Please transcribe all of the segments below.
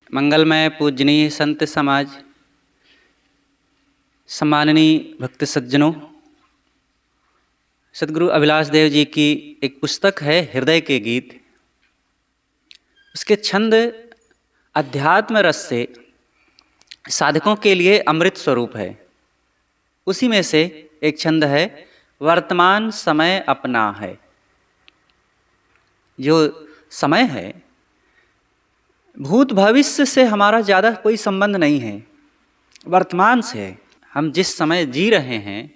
मंगलमय पूजनीय संत समाज, सम्माननीय भक्त सज्जनों, सदगुरु अभिलाष देव जी की एक पुस्तक है हृदय के गीत। उसके छंद अध्यात्म रस से साधकों के लिए अमृत स्वरूप है। उसी में से एक छंद है, वर्तमान समय अपना है। जो समय है, भूत भविष्य से हमारा ज़्यादा कोई संबंध नहीं है, वर्तमान से है। हम जिस समय जी रहे हैं,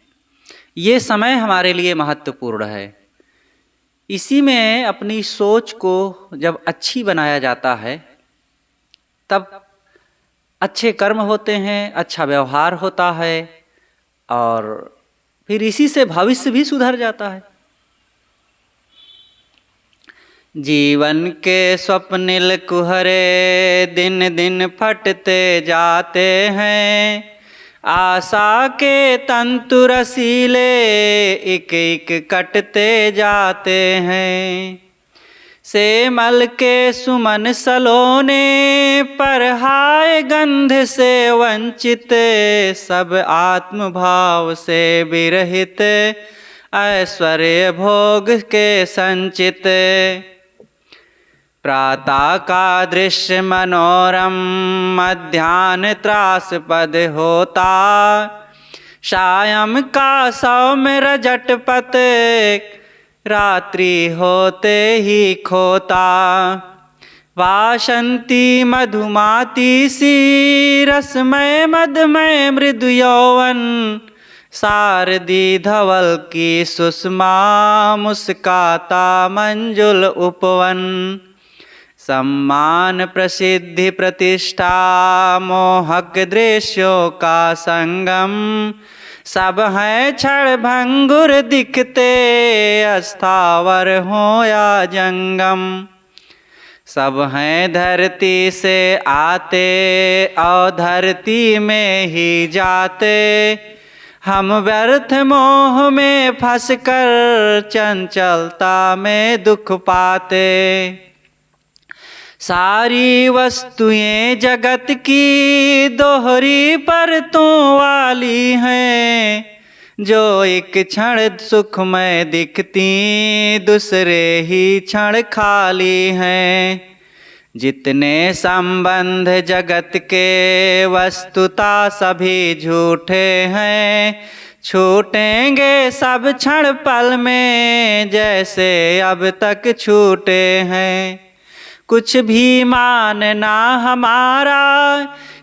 ये समय हमारे लिए महत्वपूर्ण है। इसी में अपनी सोच को जब अच्छी बनाया जाता है, तब अच्छे कर्म होते हैं, अच्छा व्यवहार होता है और फिर इसी से भविष्य भी सुधर जाता है। जीवन के स्वप्निल कुहरे दिन दिन फटते जाते हैं, आशा के तंतु रसीले एक एक कटते जाते हैं। सेमल के सुमन सलोने पर हाय गंध से वंचित, सब आत्मभाव से विरहित ऐश्वर्य भोग के संचित। प्रातः का दृश्य मनोरम मध्याह्न त्रासपद होता, सायं का सौम्य रजटपत रात्रि होते ही खोता। वासंती मधुमाती सी रसमय मदमय मृदु यौवन, शारदी धवल की सुषमा मुस्काता मंजुल उपवन। सम्मान प्रसिद्धि प्रतिष्ठा मोहक दृश्यों का संगम, सब हैं क्षण भंगुर दिखते अस्थावर हो या जंगम। सब हैं धरती से आते और धरती में ही जाते, हम व्यर्थ मोह में फंसकर चंचलता में दुख पाते। सारी वस्तुएं जगत की दोहरी परतों वाली हैं, जो एक क्षण सुखमय दिखती दूसरे ही क्षण खाली हैं। जितने संबंध जगत के वस्तुता सभी झूठे हैं, छूटेंगे सब क्षण पल में जैसे अब तक छूटे हैं। कुछ भी मानना हमारा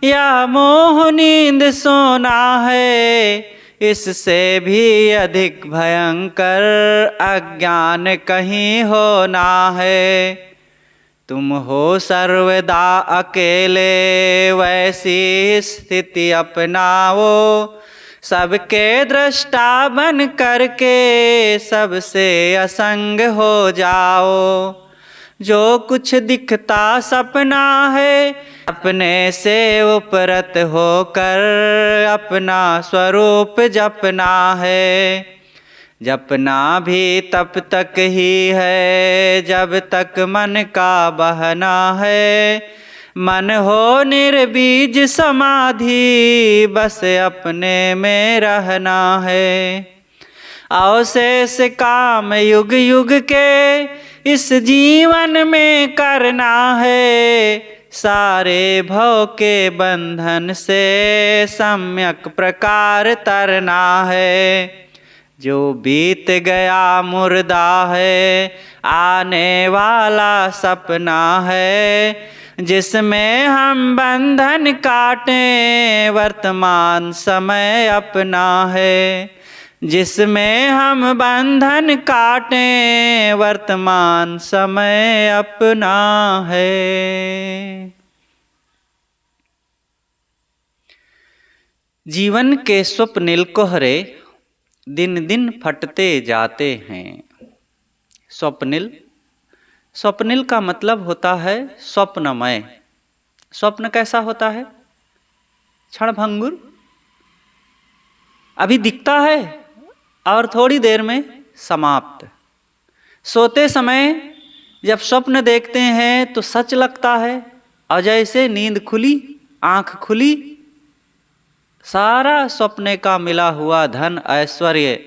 या मोह नींद सोना है, इससे भी अधिक भयंकर अज्ञान कहीं होना है। तुम हो सर्वदा अकेले वैसी स्थिति अपनाओ, सबके दृष्टा बन करके सबसे असंग हो जाओ। जो कुछ दिखता सपना है, अपने से उपरत होकर अपना स्वरूप जपना है। जपना भी तब तक ही है जब तक मन का बहना है। मन हो निर्बीज समाधि, बस अपने में रहना है। अवशेष काम युग युग के इस जीवन में करना है, सारे भव के बंधन से सम्यक प्रकार तरना है। जो बीत गया मुर्दा है, आने वाला सपना है, जिसमें हम बंधन काटें वर्तमान समय अपना है। जिसमें हम बंधन काटें वर्तमान समय अपना है। जीवन के स्वप्निल कोहरे दिन दिन फटते जाते हैं। स्वप्निल, स्वप्निल का मतलब होता है स्वप्नमय। स्वप्न कैसा होता है? क्षणभंगुर, अभी दिखता है और थोड़ी देर में समाप्त। सोते समय जब स्वप्न देखते हैं तो सच लगता है, और जैसे नींद खुली, आँख खुली, सारा सपने का मिला हुआ धन ऐश्वर्य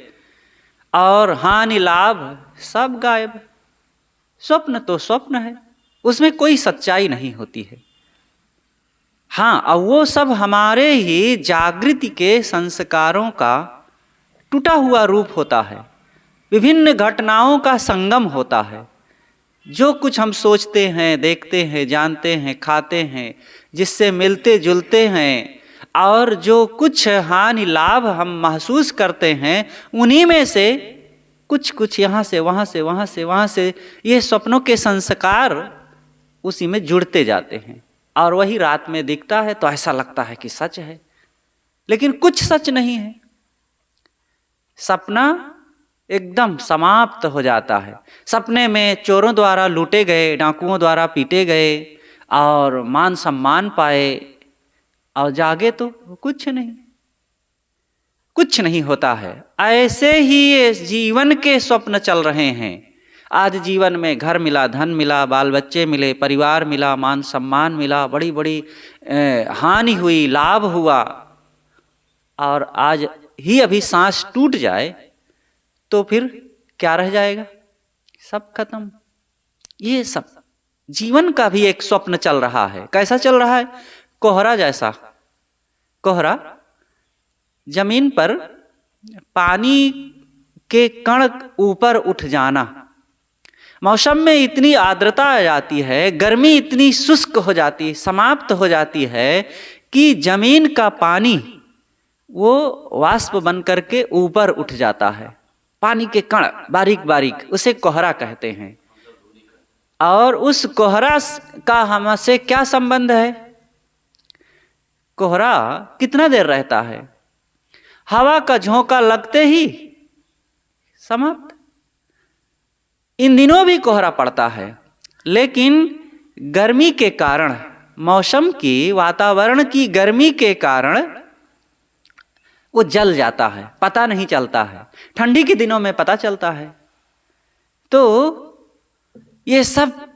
और हानि लाभ सब गायब। स्वप्न तो स्वप्न है, उसमें कोई सच्चाई नहीं होती है। हाँ, और वो सब हमारे ही जागृति के संस्कारों का टूटा हुआ रूप होता है, विभिन्न घटनाओं का संगम होता है। जो कुछ हम सोचते हैं, देखते हैं, जानते हैं, खाते हैं, जिससे मिलते जुलते हैं, और जो कुछ हानि लाभ हम महसूस करते हैं, उन्हीं में से कुछ कुछ यहाँ से वहाँ से, वहाँ से वहाँ से, ये स्वप्नों के संस्कार उसी में जुड़ते जाते हैं। और वही रात में दिखता है तो ऐसा लगता है कि सच है, लेकिन कुछ सच नहीं है। सपना एकदम समाप्त हो जाता है। सपने में चोरों द्वारा लूटे गए, डाकुओं द्वारा पीटे गए और मान सम्मान पाए, और जागे तो कुछ नहीं, कुछ नहीं होता है। ऐसे ही ये जीवन के स्वप्न चल रहे हैं। आज जीवन में घर मिला, धन मिला, बाल बच्चे मिले, परिवार मिला, मान सम्मान मिला, बड़ी बड़ी हानि हुई, लाभ हुआ, और आज ही अभी सांस टूट जाए तो फिर क्या रह जाएगा? सब खत्म। ये सब जीवन का भी एक स्वप्न चल रहा है। कैसा चल रहा है? कोहरा जैसा। कोहरा, जमीन पर पानी के कण ऊपर उठ जाना। मौसम में इतनी आर्द्रता आ जाती है, गर्मी इतनी शुष्क हो जाती, समाप्त हो जाती है कि जमीन का पानी वो वाष्प बन करके ऊपर उठ जाता है। पानी के कण बारीक बारीक, उसे कोहरा कहते हैं। और उस कोहरा का हमसे क्या संबंध है? कोहरा कितना देर रहता है? हवा का झोंका लगते ही समाप्त। इन दिनों भी कोहरा पड़ता है, लेकिन गर्मी के कारण, मौसम की, वातावरण की गर्मी के कारण वो जल जाता है, पता नहीं चलता है। ठंडी के दिनों में पता चलता है। तो ये सब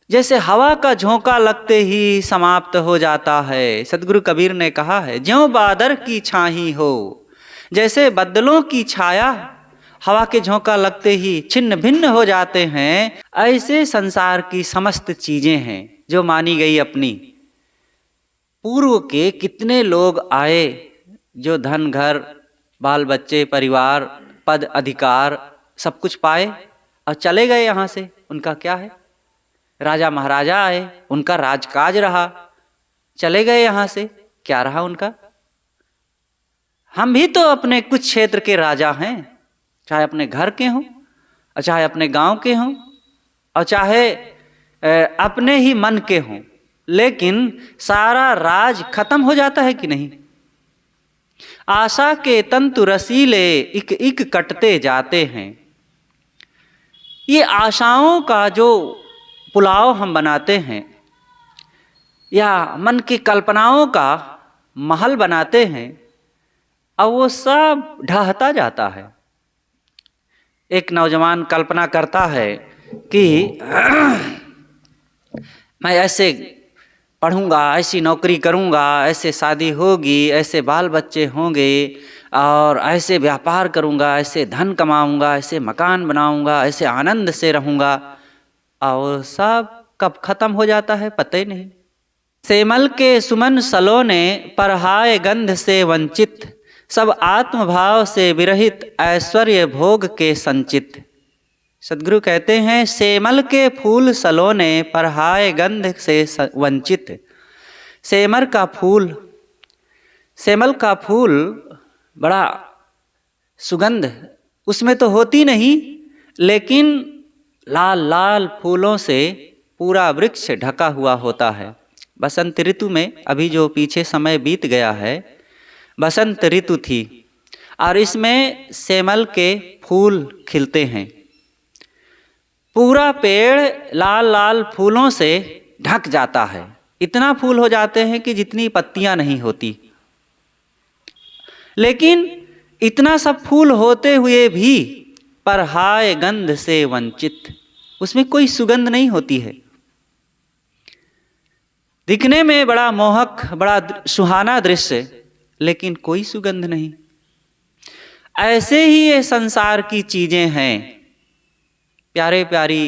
जैसे हवा का झोंका लगते ही समाप्त हो जाता है। सदगुरु कबीर ने कहा है, ज्यों बादर की छाही हो, जैसे बदलों की छाया हवा के झोंका लगते ही छिन्न भिन्न हो जाते हैं, ऐसे संसार की समस्त चीजें हैं जो मानी गई अपनी। पूर्व के कितने लोग आए जो धन, घर, बाल बच्चे, परिवार, पद, अधिकार सब कुछ पाए और चले गए यहाँ से। उनका क्या है? राजा महाराजा आए, उनका राजकाज रहा, चले गए यहाँ से, क्या रहा उनका? हम भी तो अपने कुछ क्षेत्र के राजा हैं, चाहे अपने घर के हों, और चाहे अपने गांव के हों, और चाहे अपने ही मन के हों, लेकिन सारा राज खत्म हो जाता है कि नहीं? आशा के तंतु रसीले इक इक कटते जाते हैं। ये आशाओं का जो पुलाव हम बनाते हैं, या मन की कल्पनाओं का महल बनाते हैं, और वो सब ढहता जाता है। एक नौजवान कल्पना करता है कि मैं ऐसे पढ़ूंगा, ऐसी नौकरी करूंगा, ऐसे शादी होगी, ऐसे बाल बच्चे होंगे, और ऐसे व्यापार करूंगा, ऐसे धन कमाऊंगा, ऐसे मकान बनाऊंगा, ऐसे आनंद से रहूंगा, और सब कब खत्म हो जाता है पता ही नहीं। सेमल के सुमन सलोने परहाय गंध से वंचित, सब आत्मभाव से विरहित ऐश्वर्य भोग के संचित। सदगुरु कहते हैं, सेमल के फूल सलोने परहाय गंध से वंचित। सेमल का फूल बड़ा सुगंध उसमें तो होती नहीं, लेकिन लाल लाल फूलों से पूरा वृक्ष ढका हुआ होता है। बसंत ऋतु में, अभी जो पीछे समय बीत गया है, बसंत ऋतु थी, और इसमें सेमल के फूल खिलते हैं। पूरा पेड़ लाल लाल फूलों से ढक जाता है। इतना फूल हो जाते हैं कि जितनी पत्तियां नहीं होती। लेकिन इतना सब फूल होते हुए भी परहाय गंध से वंचित, उसमें कोई सुगंध नहीं होती है। दिखने में बड़ा मोहक, बड़ा सुहाना दृश्य, लेकिन कोई सुगंध नहीं। ऐसे ही ये संसार की चीजें हैं, प्यारे प्यारी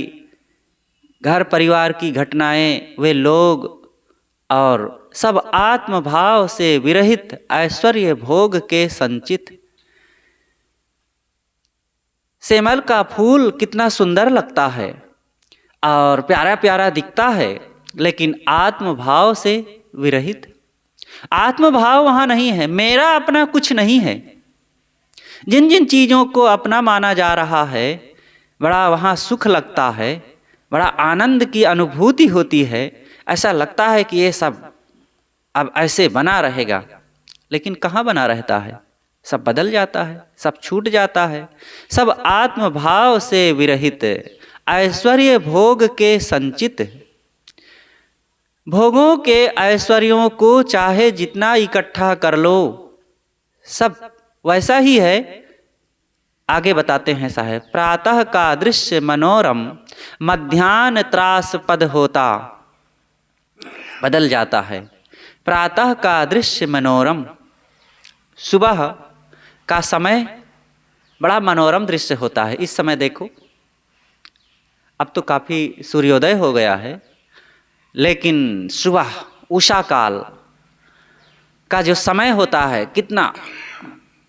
घर परिवार की घटनाएं, वे लोग, और सब आत्मभाव से विरहित ऐश्वर्य भोग के संचित। सेमल का फूल कितना सुंदर लगता है और प्यारा प्यारा दिखता है, लेकिन आत्मभाव से विरहित। आत्मभाव वहाँ नहीं है, मेरा अपना कुछ नहीं है। जिन जिन चीज़ों को अपना माना जा रहा है, बड़ा वहाँ सुख लगता है, बड़ा आनंद की अनुभूति होती है, ऐसा लगता है कि ये सब अब ऐसे बना रहेगा, लेकिन कहाँ बना रहता है, सब बदल जाता है, सब छूट जाता है। सब आत्मभाव से विरहित ऐश्वर्य भोग के संचित। भोगों के ऐश्वर्यों को चाहे जितना इकट्ठा कर लो, सब वैसा ही है। आगे बताते हैं साहब, प्रातः का दृश्य मनोरम, मध्याह्न त्रासपद होता। बदल जाता है। प्रातः का दृश्य मनोरम, सुबह का समय बड़ा मनोरम दृश्य होता है। इस समय देखो, अब तो काफ़ी सूर्योदय हो गया है, लेकिन सुबह उषा काल का जो समय होता है, कितना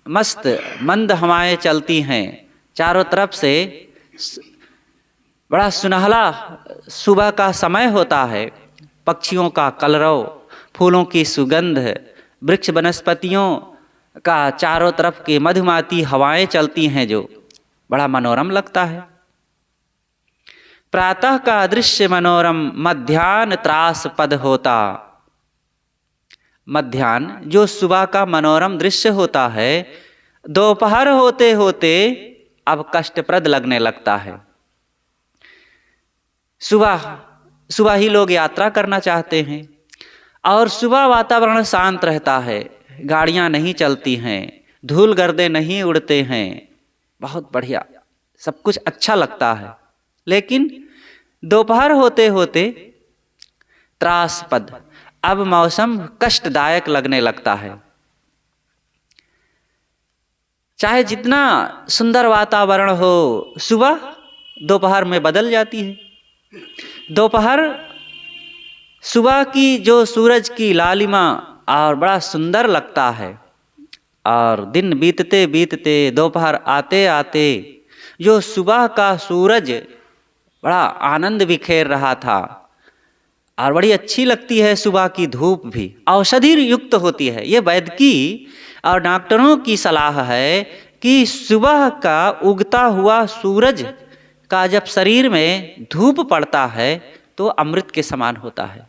मस्त मंद हवाएं चलती हैं चारों तरफ से, बड़ा सुनहला सुबह का समय होता है। पक्षियों का कलरव, फूलों की सुगंध, वृक्ष वनस्पतियों का चारों तरफ के मधुमाती हवाएं चलती हैं, जो बड़ा मनोरम लगता है। प्रातः का दृश्य मनोरम, मध्याह्न त्रासपद होता। मध्याह्न जो सुबह का मनोरम दृश्य होता है, दोपहर होते होते अब कष्टप्रद लगने लगता है। सुबह ही लोग यात्रा करना चाहते हैं, और सुबह वातावरण शांत रहता है, गाड़ियां नहीं चलती हैं, धूल गर्दे नहीं उड़ते हैं, बहुत बढ़िया, सब कुछ अच्छा लगता है। लेकिन दोपहर होते होते त्रासपद, अब मौसम कष्टदायक लगने लगता है। चाहे जितना सुंदर वातावरण हो, सुबह दोपहर में बदल जाती है। दोपहर सुबह की जो सूरज की लालिमा और बड़ा सुंदर लगता है, और दिन बीतते बीतते दोपहर आते आते जो सुबह का सूरज बड़ा आनंद बिखेर रहा था, और बड़ी अच्छी लगती है सुबह की धूप भी, औषधि युक्त होती है। ये वैद्यकी और डॉक्टरों की सलाह है कि सुबह का उगता हुआ सूरज का जब शरीर में धूप पड़ता है तो अमृत के समान होता है,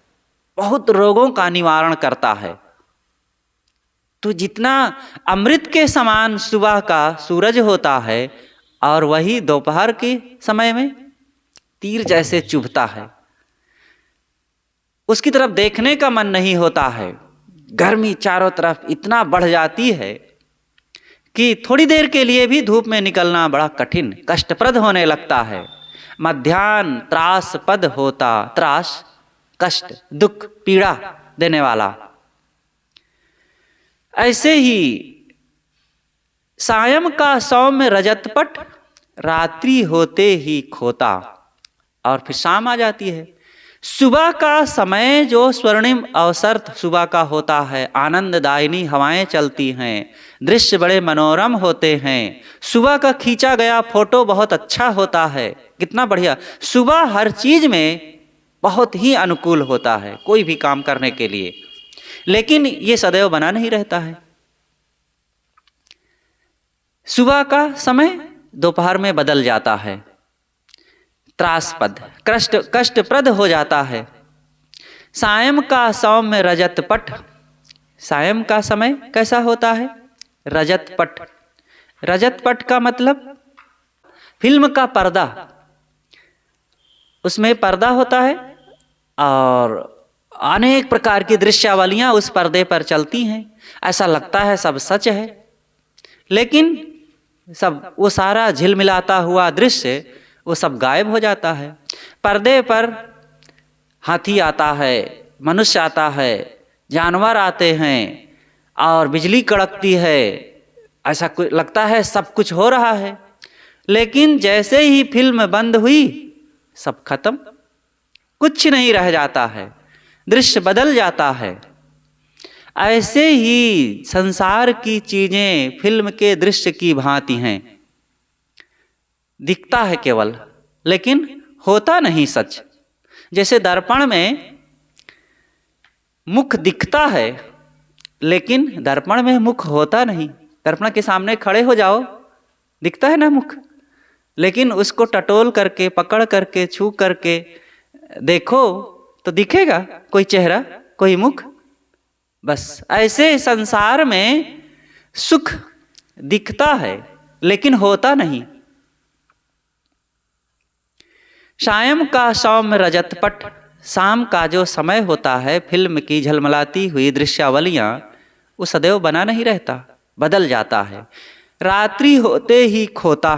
बहुत रोगों का निवारण करता है। तो जितना अमृत के समान सुबह का सूरज होता है, और वही दोपहर के समय में तीर जैसे चुभता है, उसकी तरफ देखने का मन नहीं होता है। गर्मी चारों तरफ इतना बढ़ जाती है कि थोड़ी देर के लिए भी धूप में निकलना बड़ा कठिन, कष्टप्रद होने लगता है। मध्याह्न त्रासपद होता, त्रास कष्ट, दुख, पीड़ा देने वाला। ऐसे ही सायं का सौम्य रजतपट, रात्रि होते ही खोता, और फिर शाम आ जाती है। सुबह का समय जो स्वर्णिम अवसर सुबह का होता है, आनंददायिनी हवाएं चलती हैं, दृश्य बड़े मनोरम होते हैं। सुबह का खींचा गया फोटो बहुत अच्छा होता है, कितना बढ़िया। सुबह हर चीज में बहुत ही अनुकूल होता है कोई भी काम करने के लिए, लेकिन ये सदैव बना नहीं रहता है। सुबह का समय दोपहर में बदल जाता है, त्रासपद, कष्टप्रद हो जाता है। सायं का सौम्य रजतपट, सायं का समय कैसा होता है? रजतपट। रजतपट का मतलब फिल्म का पर्दा, उसमें पर्दा होता है और अनेक प्रकार की दृश्यावलियां उस पर्दे पर चलती हैं। ऐसा लगता है सब सच है, लेकिन सब वो सारा झिलमिलाता हुआ दृश्य वो सब गायब हो जाता है। पर्दे पर हाथी आता है, मनुष्य आता है, जानवर आते हैं और बिजली कड़कती है, ऐसा लगता है सब कुछ हो रहा है। लेकिन जैसे ही फिल्म बंद हुई सब खत्म, कुछ नहीं रह जाता है, दृश्य बदल जाता है। ऐसे ही संसार की चीजें फिल्म के दृश्य की भांति हैं, दिखता है केवल, लेकिन होता नहीं सच। जैसे दर्पण में मुख दिखता है, लेकिन दर्पण में मुख होता नहीं। दर्पण के सामने खड़े हो जाओ, दिखता है ना मुख, लेकिन उसको टटोल करके, पकड़ करके, छू करके देखो तो दिखेगा कोई चेहरा, कोई मुख। बस ऐसे संसार में सुख दिखता है लेकिन होता नहीं। सायं का सौम्य रजतपट, शाम का जो समय होता है, फिल्म की झलमलाती हुई दृश्यावलियां, वो सदैव बना नहीं रहता, बदल जाता है। रात्रि होते ही खोता।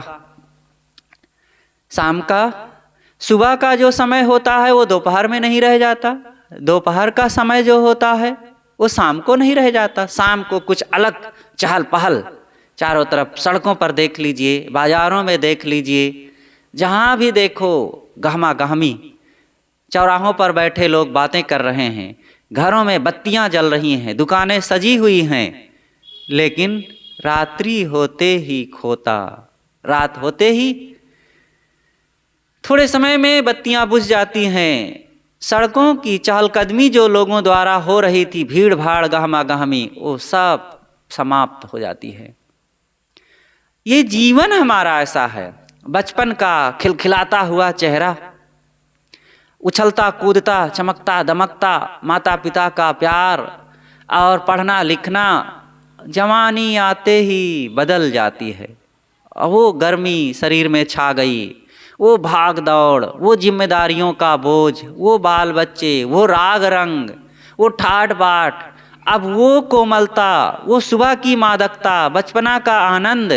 शाम का, सुबह का जो समय होता है वो दोपहर में नहीं रह जाता, दोपहर का समय जो होता है वो शाम को नहीं रह जाता। शाम को कुछ अलग चहल पहल, चारों तरफ सड़कों पर देख लीजिए, बाजारों में देख लीजिए, जहाँ भी देखो गहमा गहमी, चौराहों पर बैठे लोग बातें कर रहे हैं, घरों में बत्तियां जल रही हैं, दुकानें सजी हुई हैं। लेकिन रात्रि होते ही खोता, रात होते ही थोड़े समय में बत्तियां बुझ जाती हैं। सड़कों की चहलकदमी जो लोगों द्वारा हो रही थी, भीड़ भाड़ गहमा गहमी, वो सब समाप्त हो जाती है। ये जीवन हमारा ऐसा है, बचपन का खिलखिलाता हुआ चेहरा, उछलता कूदता चमकता दमकता माता पिता का प्यार और पढ़ना लिखना, जवानी आते ही बदल जाती है। वो गर्मी शरीर में छा गई, वो भाग दौड़, वो जिम्मेदारियों का बोझ, वो बाल बच्चे, वो राग रंग, वो ठाट बाट, अब वो कोमलता, वो सुबह की मादकता, बचपना का आनंद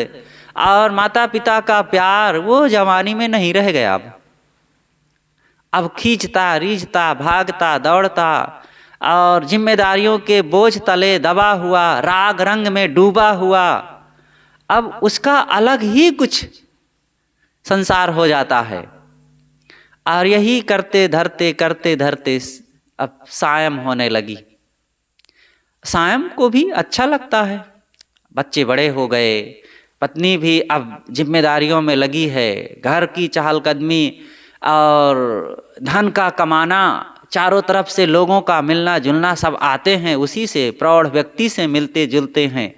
और माता पिता का प्यार, वो जवानी में नहीं रह गया। अब खींचता रीझता भागता दौड़ता और जिम्मेदारियों के बोझ तले दबा हुआ, राग रंग में डूबा हुआ, अब उसका अलग ही कुछ संसार हो जाता है। और यही करते धरते अब सायं होने लगी। सायं को भी अच्छा लगता है, बच्चे बड़े हो गए, पत्नी भी अब जिम्मेदारियों में लगी है, घर की चहलकदमी और धन का कमाना, चारों तरफ से लोगों का मिलना जुलना, सब आते हैं उसी से, प्रौढ़ व्यक्ति से मिलते जुलते हैं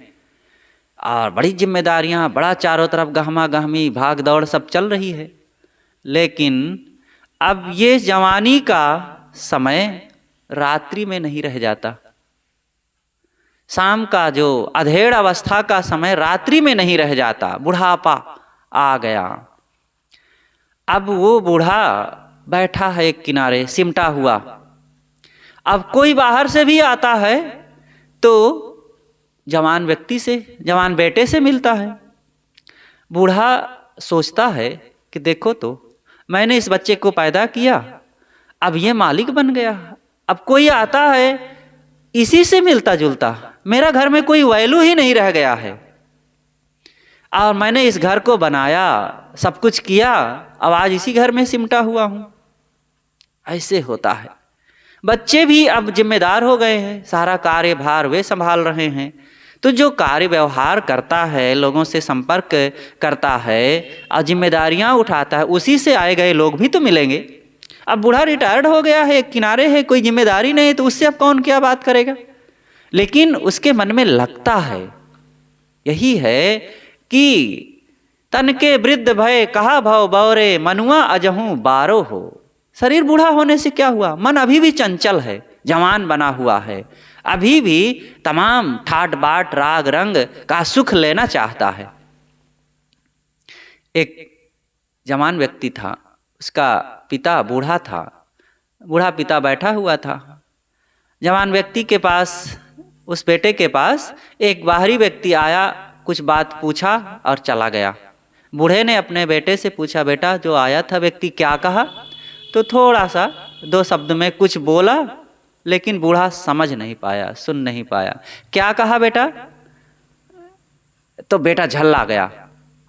और बड़ी जिम्मेदारियां, बड़ा चारों तरफ गहमा गहमी भाग दौड़ सब चल रही है। लेकिन अब ये जवानी का समय रात्रि में नहीं रह जाता, शाम का जो अधेड़ अवस्था का समय रात्रि में नहीं रह जाता, बुढ़ापा आ गया। अब वो बूढ़ा बैठा है एक किनारे सिमटा हुआ, अब कोई बाहर से भी आता है तो जवान व्यक्ति से, जवान बेटे से मिलता है। बूढ़ा सोचता है कि देखो तो, मैंने इस बच्चे को पैदा किया, अब ये मालिक बन गया, अब कोई आता है इसी से मिलता जुलता, मेरा घर में कोई वैल्यू ही नहीं रह गया है। और मैंने इस घर को बनाया, सब कुछ किया, अब आज इसी घर में सिमटा हुआ हूं। ऐसे होता है। बच्चे भी अब जिम्मेदार हो गए हैं, सारा कार्यभार वे संभाल रहे हैं। तो जो कार्य व्यवहार करता है, लोगों से संपर्क करता है और जिम्मेदारियां उठाता है, उसी से आए गए लोग भी तो मिलेंगे। अब बूढ़ा रिटायर्ड हो गया है, एक किनारे है, कोई जिम्मेदारी नहीं, तो उससे अब कौन क्या बात करेगा। लेकिन उसके मन में लगता है, यही है कि तन के वृद्ध भय कहा भव बौरे, मनुआ अजहूं बारो हो। शरीर बूढ़ा होने से क्या हुआ, मन अभी भी चंचल है, जवान बना हुआ है, अभी भी तमाम ठाट बाट राग रंग का सुख लेना चाहता है। एक जवान व्यक्ति था, उसका पिता बूढ़ा था, बूढ़ा पिता बैठा हुआ था। जवान व्यक्ति के पास, उस बेटे के पास एक बाहरी व्यक्ति आया, कुछ बात पूछा और चला गया। बूढ़े ने अपने बेटे से पूछा, बेटा जो आया था व्यक्ति क्या कहा? तो थोड़ा सा 2 शब्द में कुछ बोला लेकिन बूढ़ा समझ नहीं पाया, सुन नहीं पाया। क्या कहा बेटा? तो बेटा झल्ला गया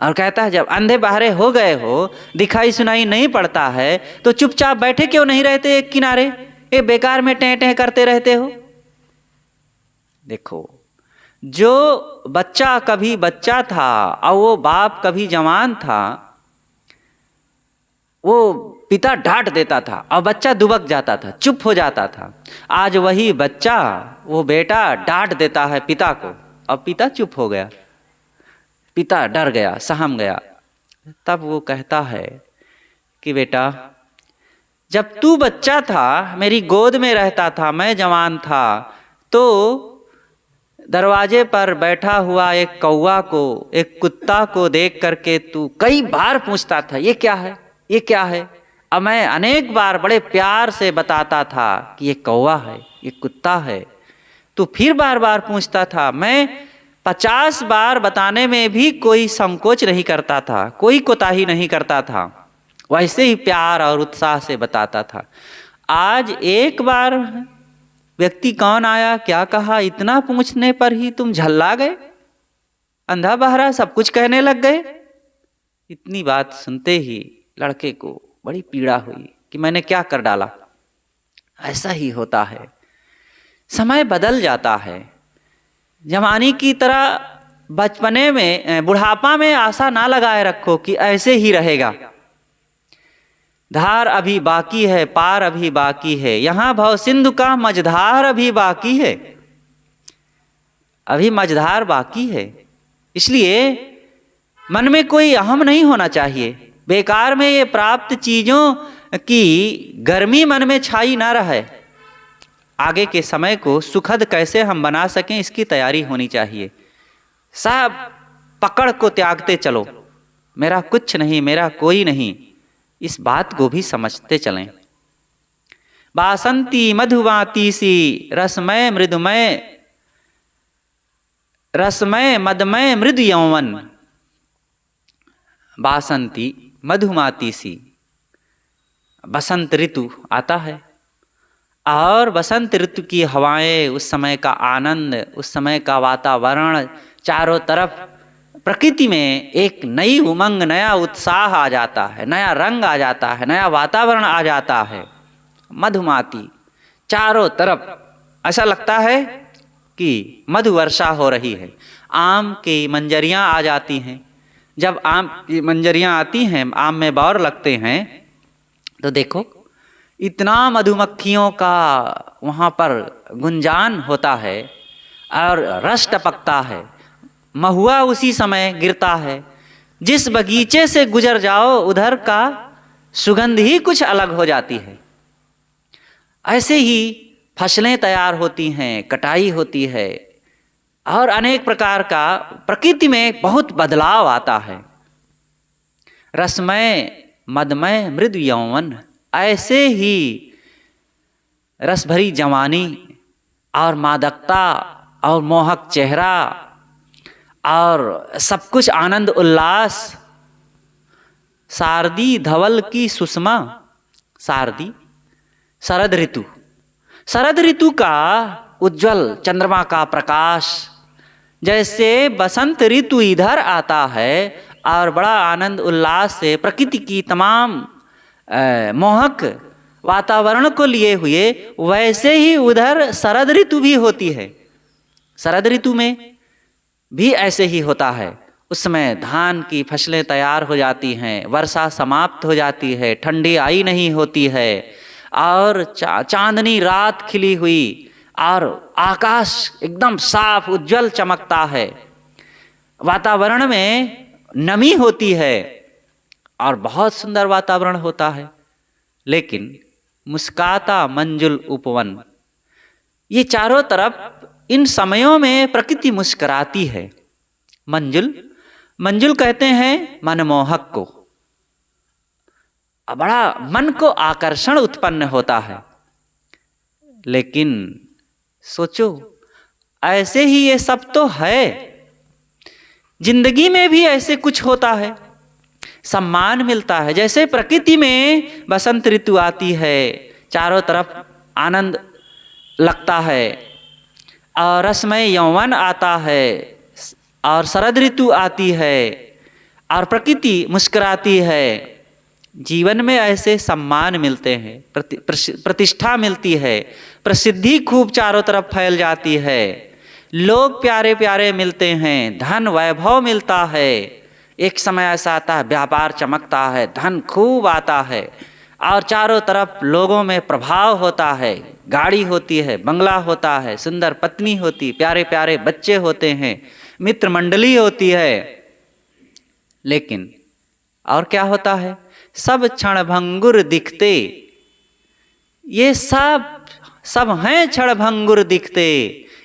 और कहता है जब अंधे बहरे हो गए हो, दिखाई सुनाई नहीं पड़ता है, तो चुपचाप बैठे क्यों नहीं रहते एक किनारे? ये बेकार में टें टें करते रहते हो। देखो, जो बच्चा कभी बच्चा था और वो बाप कभी जवान था, वो पिता डांट देता था और बच्चा दुबक जाता था, चुप हो जाता था। आज वही बच्चा, वो बेटा डांट देता है पिता को और पिता चुप हो गया, पिता डर गया, सहम गया। तब वो कहता है कि बेटा, जब तू बच्चा था, मेरी गोद में रहता था, मैं जवान था, तो दरवाजे पर बैठा हुआ एक कौवा को, एक कुत्ता को देख करके तू कई बार पूछता था ये क्या है, ये क्या है। अब मैं अनेक बार बड़े प्यार से बताता था कि ये कौवा है, ये कुत्ता है। तू फिर बार बार पूछता था। मैं 50 बार बताने में भी कोई संकोच नहीं करता था, कोई कोताही नहीं करता था, वैसे ही प्यार और उत्साह से बताता था। आज एक बार व्यक्ति कौन आया, क्या कहा, इतना पूछने पर ही तुम झल्ला गए, अंधा बहरा सब कुछ कहने लग गए। इतनी बात सुनते ही लड़के को बड़ी पीड़ा हुई कि मैंने क्या कर डाला। ऐसा ही होता है, समय बदल जाता है। जवानी की तरह बचपने में, बुढ़ापा में आशा ना लगाए रखो कि ऐसे ही रहेगा। धार अभी बाकी है, पार अभी बाकी है, यहाँ भव सिंधु का मझधार अभी बाकी है, अभी मझधार बाकी है। इसलिए मन में कोई अहम नहीं होना चाहिए। बेकार में ये प्राप्त चीजों की गर्मी मन में छाई ना रहे। आगे के समय को सुखद कैसे हम बना सकें, इसकी तैयारी होनी चाहिए। सब पकड़ को त्यागते चलो, मेरा कुछ नहीं, मेरा कोई नहीं, इस बात को भी समझते चलें। बासंती मधुवाती सी रसमय मृदुमय, रसमय मदमय मृदु यौवन। बासंती मधुमाती सी, बसंत ऋतु आता है और बसंत ऋतु की हवाएं, उस समय का आनंद, उस समय का वातावरण, चारों तरफ प्रकृति में एक नई उमंग, नया उत्साह आ जाता है, नया रंग आ जाता है, नया वातावरण आ जाता है। मधुमाती, चारों तरफ ऐसा लगता है कि मधु वर्षा हो रही है। आम की मंजरियां आ जाती हैं। जब आम की मंजरियां आती हैं, आम में बौर लगते हैं, तो देखो इतना मधुमक्खियों का वहाँ पर गुंजान होता है और रस टपकता है। महुआ उसी समय गिरता है। जिस बगीचे से गुजर जाओ उधर का सुगंध ही कुछ अलग हो जाती है। ऐसे ही फसलें तैयार होती हैं, कटाई होती है और अनेक प्रकार का प्रकृति में बहुत बदलाव आता है। रसमय मदमय मृदु यौवन, ऐसे ही रस भरी जवानी और मादकता और मोहक चेहरा और सब कुछ आनंद उल्लास। शारदी धवल की सुषमा, शारदी शरद ऋतु, शरद ऋतु का उज्जवल चंद्रमा का प्रकाश। जैसे बसंत ऋतु इधर आता है और बड़ा आनंद उल्लास से प्रकृति की तमाम मोहक वातावरण को लिए हुए, वैसे ही उधर शरद ऋतु भी होती है। शरद ऋतु में भी ऐसे ही होता है। उस समय धान की फसलें तैयार हो जाती हैं, वर्षा समाप्त हो जाती है, ठंडी आई नहीं होती है और चांदनी रात खिली हुई और आकाश एकदम साफ उज्जवल चमकता है। वातावरण में नमी होती है और बहुत सुंदर वातावरण होता है। लेकिन मुस्काता मंजुल उपवन, ये चारों तरफ इन समयों में प्रकृति मुस्कुराती है। मंजुल, मंजुल कहते हैं मनमोहक को। बड़ा मन को आकर्षण उत्पन्न होता है। लेकिन सोचो, ऐसे ही ये सब तो है, जिंदगी में भी ऐसे कुछ होता है, सम्मान मिलता है। जैसे प्रकृति में बसंत ऋतु आती है, चारों तरफ आनंद लगता है और रसमय यौवन आता है और शरद ऋतु आती है और प्रकृति मुस्कुराती है। जीवन में ऐसे सम्मान मिलते हैं, प्रतिष्ठा मिलती है, प्रसिद्धि खूब चारों तरफ फैल जाती है, लोग प्यारे प्यारे मिलते हैं, धन वैभव मिलता है। एक समय ऐसा आता है व्यापार चमकता है, धन खूब आता है और चारों तरफ लोगों में प्रभाव होता है, गाड़ी होती है, बंगला होता है, सुंदर पत्नी होती, प्यारे प्यारे बच्चे होते हैं, मित्र मंडली होती है। लेकिन और क्या होता है? सब क्षण भंगुर दिखते। ये सब हैं क्षण भंगुर दिखते।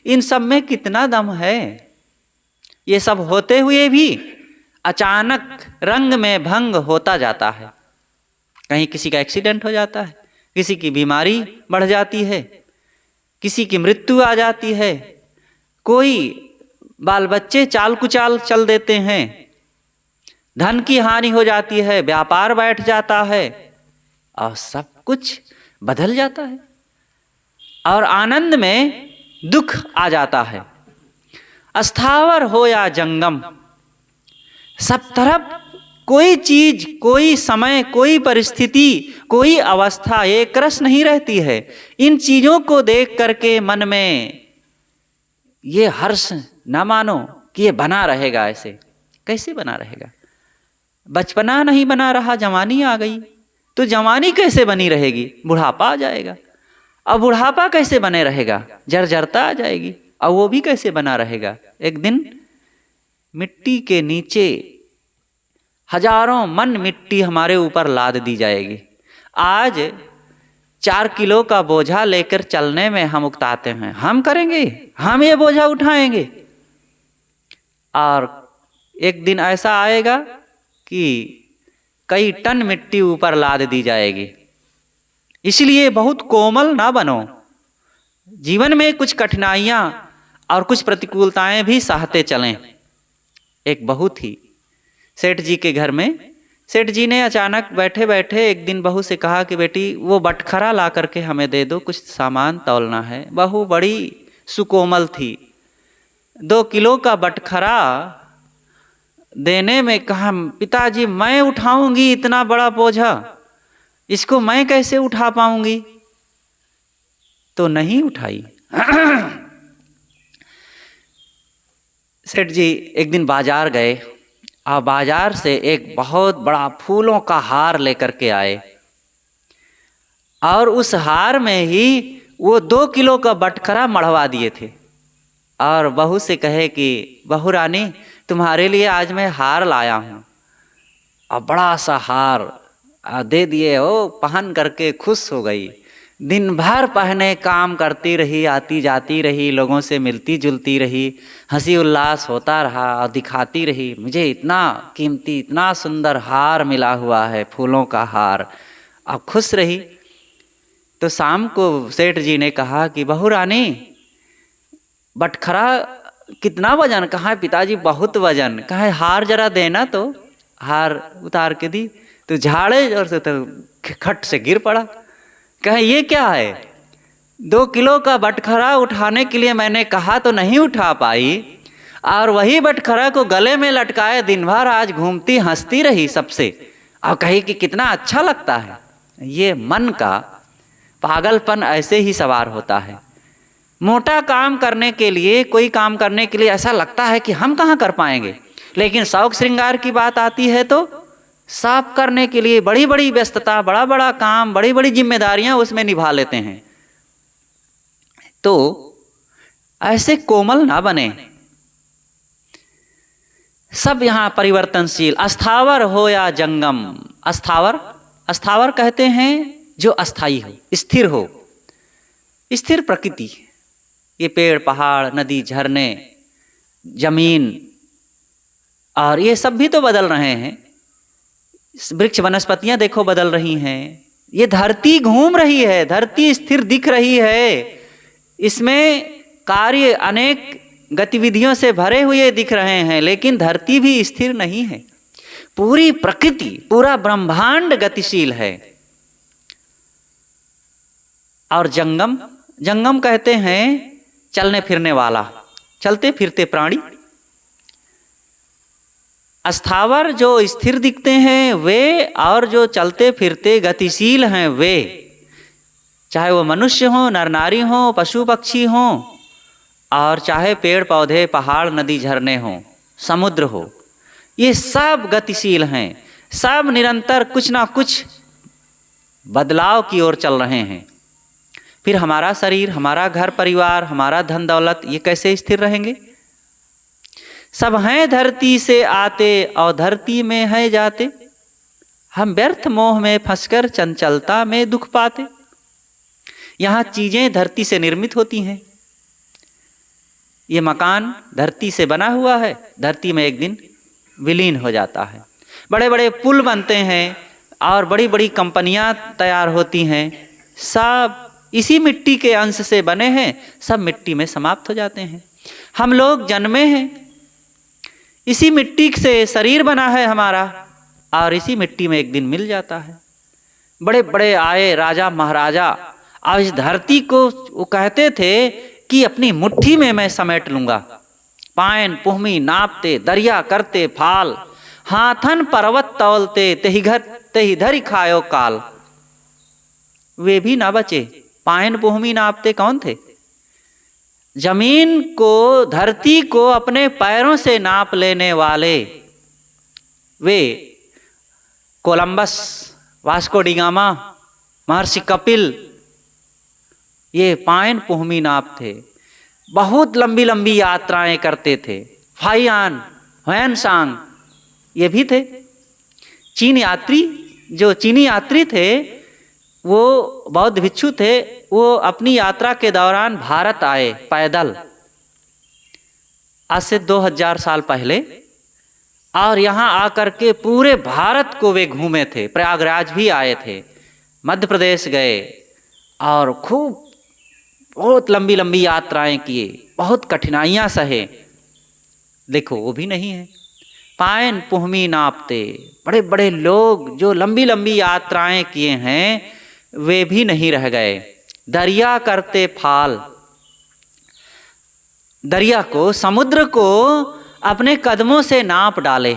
इन सब में कितना दम है? ये सब होते हुए भी अचानक रंग में भंग होता जाता है। कहीं किसी का एक्सीडेंट हो जाता है, किसी की बीमारी बढ़ जाती है, किसी की मृत्यु आ जाती है, कोई बाल बच्चे चाल कुचाल चल देते हैं, धन की हानि हो जाती है, व्यापार बैठ जाता है और सब कुछ बदल जाता है और आनंद में दुख आ जाता है। अस्थावर हो या जंगम, सब तरफ कोई चीज, कोई समय, कोई परिस्थिति, कोई अवस्था एक रस नहीं रहती है। इन चीजों को देख करके मन में ये हर्ष ना मानो कि ये बना रहेगा। ऐसे कैसे बना रहेगा? बचपना नहीं बना रहा, जवानी आ गई तो जवानी कैसे बनी रहेगी? बुढ़ापा आ जाएगा। अब बुढ़ापा कैसे बने रहेगा? जर्जरता आ जाएगी। और वो भी कैसे बना रहेगा? एक दिन मिट्टी के नीचे हजारों मन मिट्टी हमारे ऊपर लाद दी जाएगी। आज 4 किलो का बोझा लेकर चलने में हम उकताते हैं, हम करेंगे, हम ये बोझा उठाएंगे। और एक दिन ऐसा आएगा कि कई टन मिट्टी ऊपर लाद दी जाएगी। इसलिए बहुत कोमल ना बनो। जीवन में कुछ कठिनाइयां और कुछ प्रतिकूलताएं भी सहते चलें। एक बहू थी सेठ जी के घर में। सेठ जी ने अचानक बैठे बैठे एक दिन बहू से कहा कि बेटी वो बटखरा ला करके हमें दे दो, कुछ सामान तौलना है। बहू बड़ी सुकोमल थी। 2 किलो का बटखरा देने में कहा, पिताजी मैं उठाऊंगी इतना बड़ा बोझा, इसको मैं कैसे उठा पाऊंगी? तो नहीं उठाई। सेठ जी एक दिन बाजार गए और बाजार से एक बहुत बड़ा फूलों का हार लेकर के आए और उस हार में ही वो 2 किलो का बटखरा मढ़वा दिए थे। और बहू से कहे कि बहू रानी तुम्हारे लिए आज मैं हार लाया हूँ। और बड़ा सा हार दे दिए। वो पहन करके खुश हो गई। दिन भर पहने काम करती रही, आती जाती रही, लोगों से मिलती जुलती रही, हंसी उल्लास होता रहा और दिखाती रही मुझे इतना कीमती, इतना सुंदर हार मिला हुआ है, फूलों का हार। अब खुश रही। तो शाम को सेठ जी ने कहा कि बहू रानी बटखरा कितना वजन? कहा पिताजी बहुत वजन। कहा हार जरा देना। तो हार उतार के दी तो झाड़े और से तो खट से गिर पड़ा। कहे ये क्या है? 2 किलो का बटखरा उठाने के लिए मैंने कहा तो नहीं उठा पाई, और वही बटखरा को गले में लटकाए दिन भर आज घूमती हंसती रही सबसे और कही कि कितना अच्छा लगता है। ये मन का पागलपन ऐसे ही सवार होता है। मोटा काम करने के लिए, कोई काम करने के लिए ऐसा लगता है कि हम कहाँ कर पाएंगे, लेकिन शौक श्रृंगार की बात आती है तो साफ करने के लिए बड़ी बड़ी व्यस्तता, बड़ा बड़ा काम, बड़ी बड़ी जिम्मेदारियां उसमें निभा लेते हैं। तो ऐसे कोमल ना बने। सब यहाँ परिवर्तनशील, अस्थावर हो या जंगम। अस्थावर कहते हैं जो अस्थाई हो, स्थिर हो। स्थिर प्रकृति, ये पेड़ पहाड़, नदी, झरने, जमीन और ये सब भी तो बदल रहे हैं। वृक्ष वनस्पतियां देखो बदल रही हैं। ये धरती घूम रही है, धरती स्थिर दिख रही है। इसमें कार्य अनेक गतिविधियों से भरे हुए दिख रहे हैं, लेकिन धरती भी स्थिर नहीं है। पूरी प्रकृति, पूरा ब्रह्मांड गतिशील है। और जंगम जंगम कहते हैं चलने फिरने वाला, चलते फिरते प्राणी। स्थावर जो स्थिर दिखते हैं वे, और जो चलते फिरते गतिशील हैं वे, चाहे वो मनुष्य हो, नर नारी हो, पशु पक्षी हो, और चाहे पेड़ पौधे, पहाड़, नदी, झरने हो, समुद्र हो, ये सब गतिशील हैं, सब निरंतर कुछ ना कुछ बदलाव की ओर चल रहे हैं। फिर हमारा शरीर, हमारा घर परिवार, हमारा धन दौलत, ये कैसे स्थिर रहेंगे? सब हैं धरती से आते और धरती में है जाते, हम व्यर्थ मोह में फंसकर चंचलता में दुख पाते। यहाँ चीजें धरती से निर्मित होती हैं। ये मकान धरती से बना हुआ है, धरती में एक दिन विलीन हो जाता है। बड़े बड़े पुल बनते हैं और बड़ी बड़ी कंपनियां तैयार होती हैं, सब इसी मिट्टी के अंश से बने हैं, सब मिट्टी में समाप्त हो जाते हैं। हम लोग जन्मे हैं, इसी मिट्टी से शरीर बना है हमारा, और इसी मिट्टी में एक दिन मिल जाता है। बड़े बड़े आए राजा महाराजा, और इस धरती को वो कहते थे कि अपनी मुट्ठी में मैं समेट लूंगा। पायन पुहमी नापते, दरिया करते फाल, हाथन पर्वत तौलते, तेहि धरि खायो काल। वे भी ना बचे। पायन पुहमी नापते कौन थे? जमीन को, धरती को अपने पैरों से नाप लेने वाले वे कोलंबस, वास्को डी गामा, महर्षि कपिल, ये पायन पुहमी नाप थे। बहुत लंबी लंबी यात्राएं करते थे। फाइयान, ह्वेनसांग, ये भी थे। चीन यात्री, जो चीनी यात्री थे वो बौद्ध भिक्षु थे, वो अपनी यात्रा के दौरान भारत आए पैदल, आज से 2000 साल पहले, और यहाँ आकर के पूरे भारत को वे घूमे थे। प्रयागराज भी आए थे, मध्य प्रदेश गए, और खूब बहुत लंबी लंबी यात्राएं किए, बहुत कठिनाइयां सहे। देखो वो भी नहीं है। पायन पुहमी नापते, बड़े बड़े लोग जो लंबी लंबी यात्राएं किए हैं वे भी नहीं रह गए। दरिया करते फाल, दरिया को, समुद्र को अपने कदमों से नाप डाले।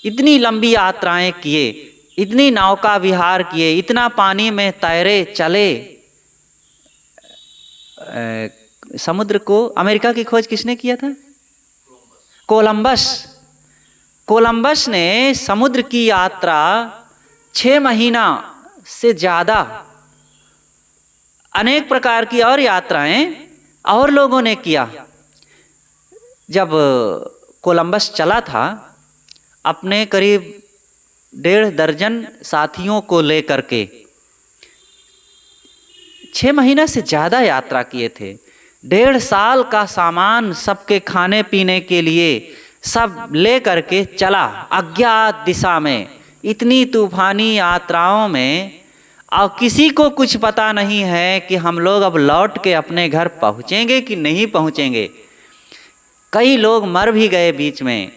इतनी लंबी यात्राएं किए, इतनी नौका विहार किए, इतना पानी में तैरे चले। समुद्र को, अमेरिका की खोज किसने किया था? कोलंबस। कोलंबस ने समुद्र की यात्रा 6 महीना से ज़्यादा, अनेक प्रकार की और यात्राएं और लोगों ने किया। जब कोलंबस चला था अपने करीब 1.5 दर्जन साथियों को लेकर के, 6 महीना से ज़्यादा यात्रा किए थे। 1.5 साल का सामान सबके खाने पीने के लिए सब ले करके चला अज्ञात दिशा में, इतनी तूफानी यात्राओं में, और किसी को कुछ पता नहीं है कि हम लोग अब लौट के अपने घर पहुँचेंगे कि नहीं पहुँचेंगे। कई लोग मर भी गए बीच में,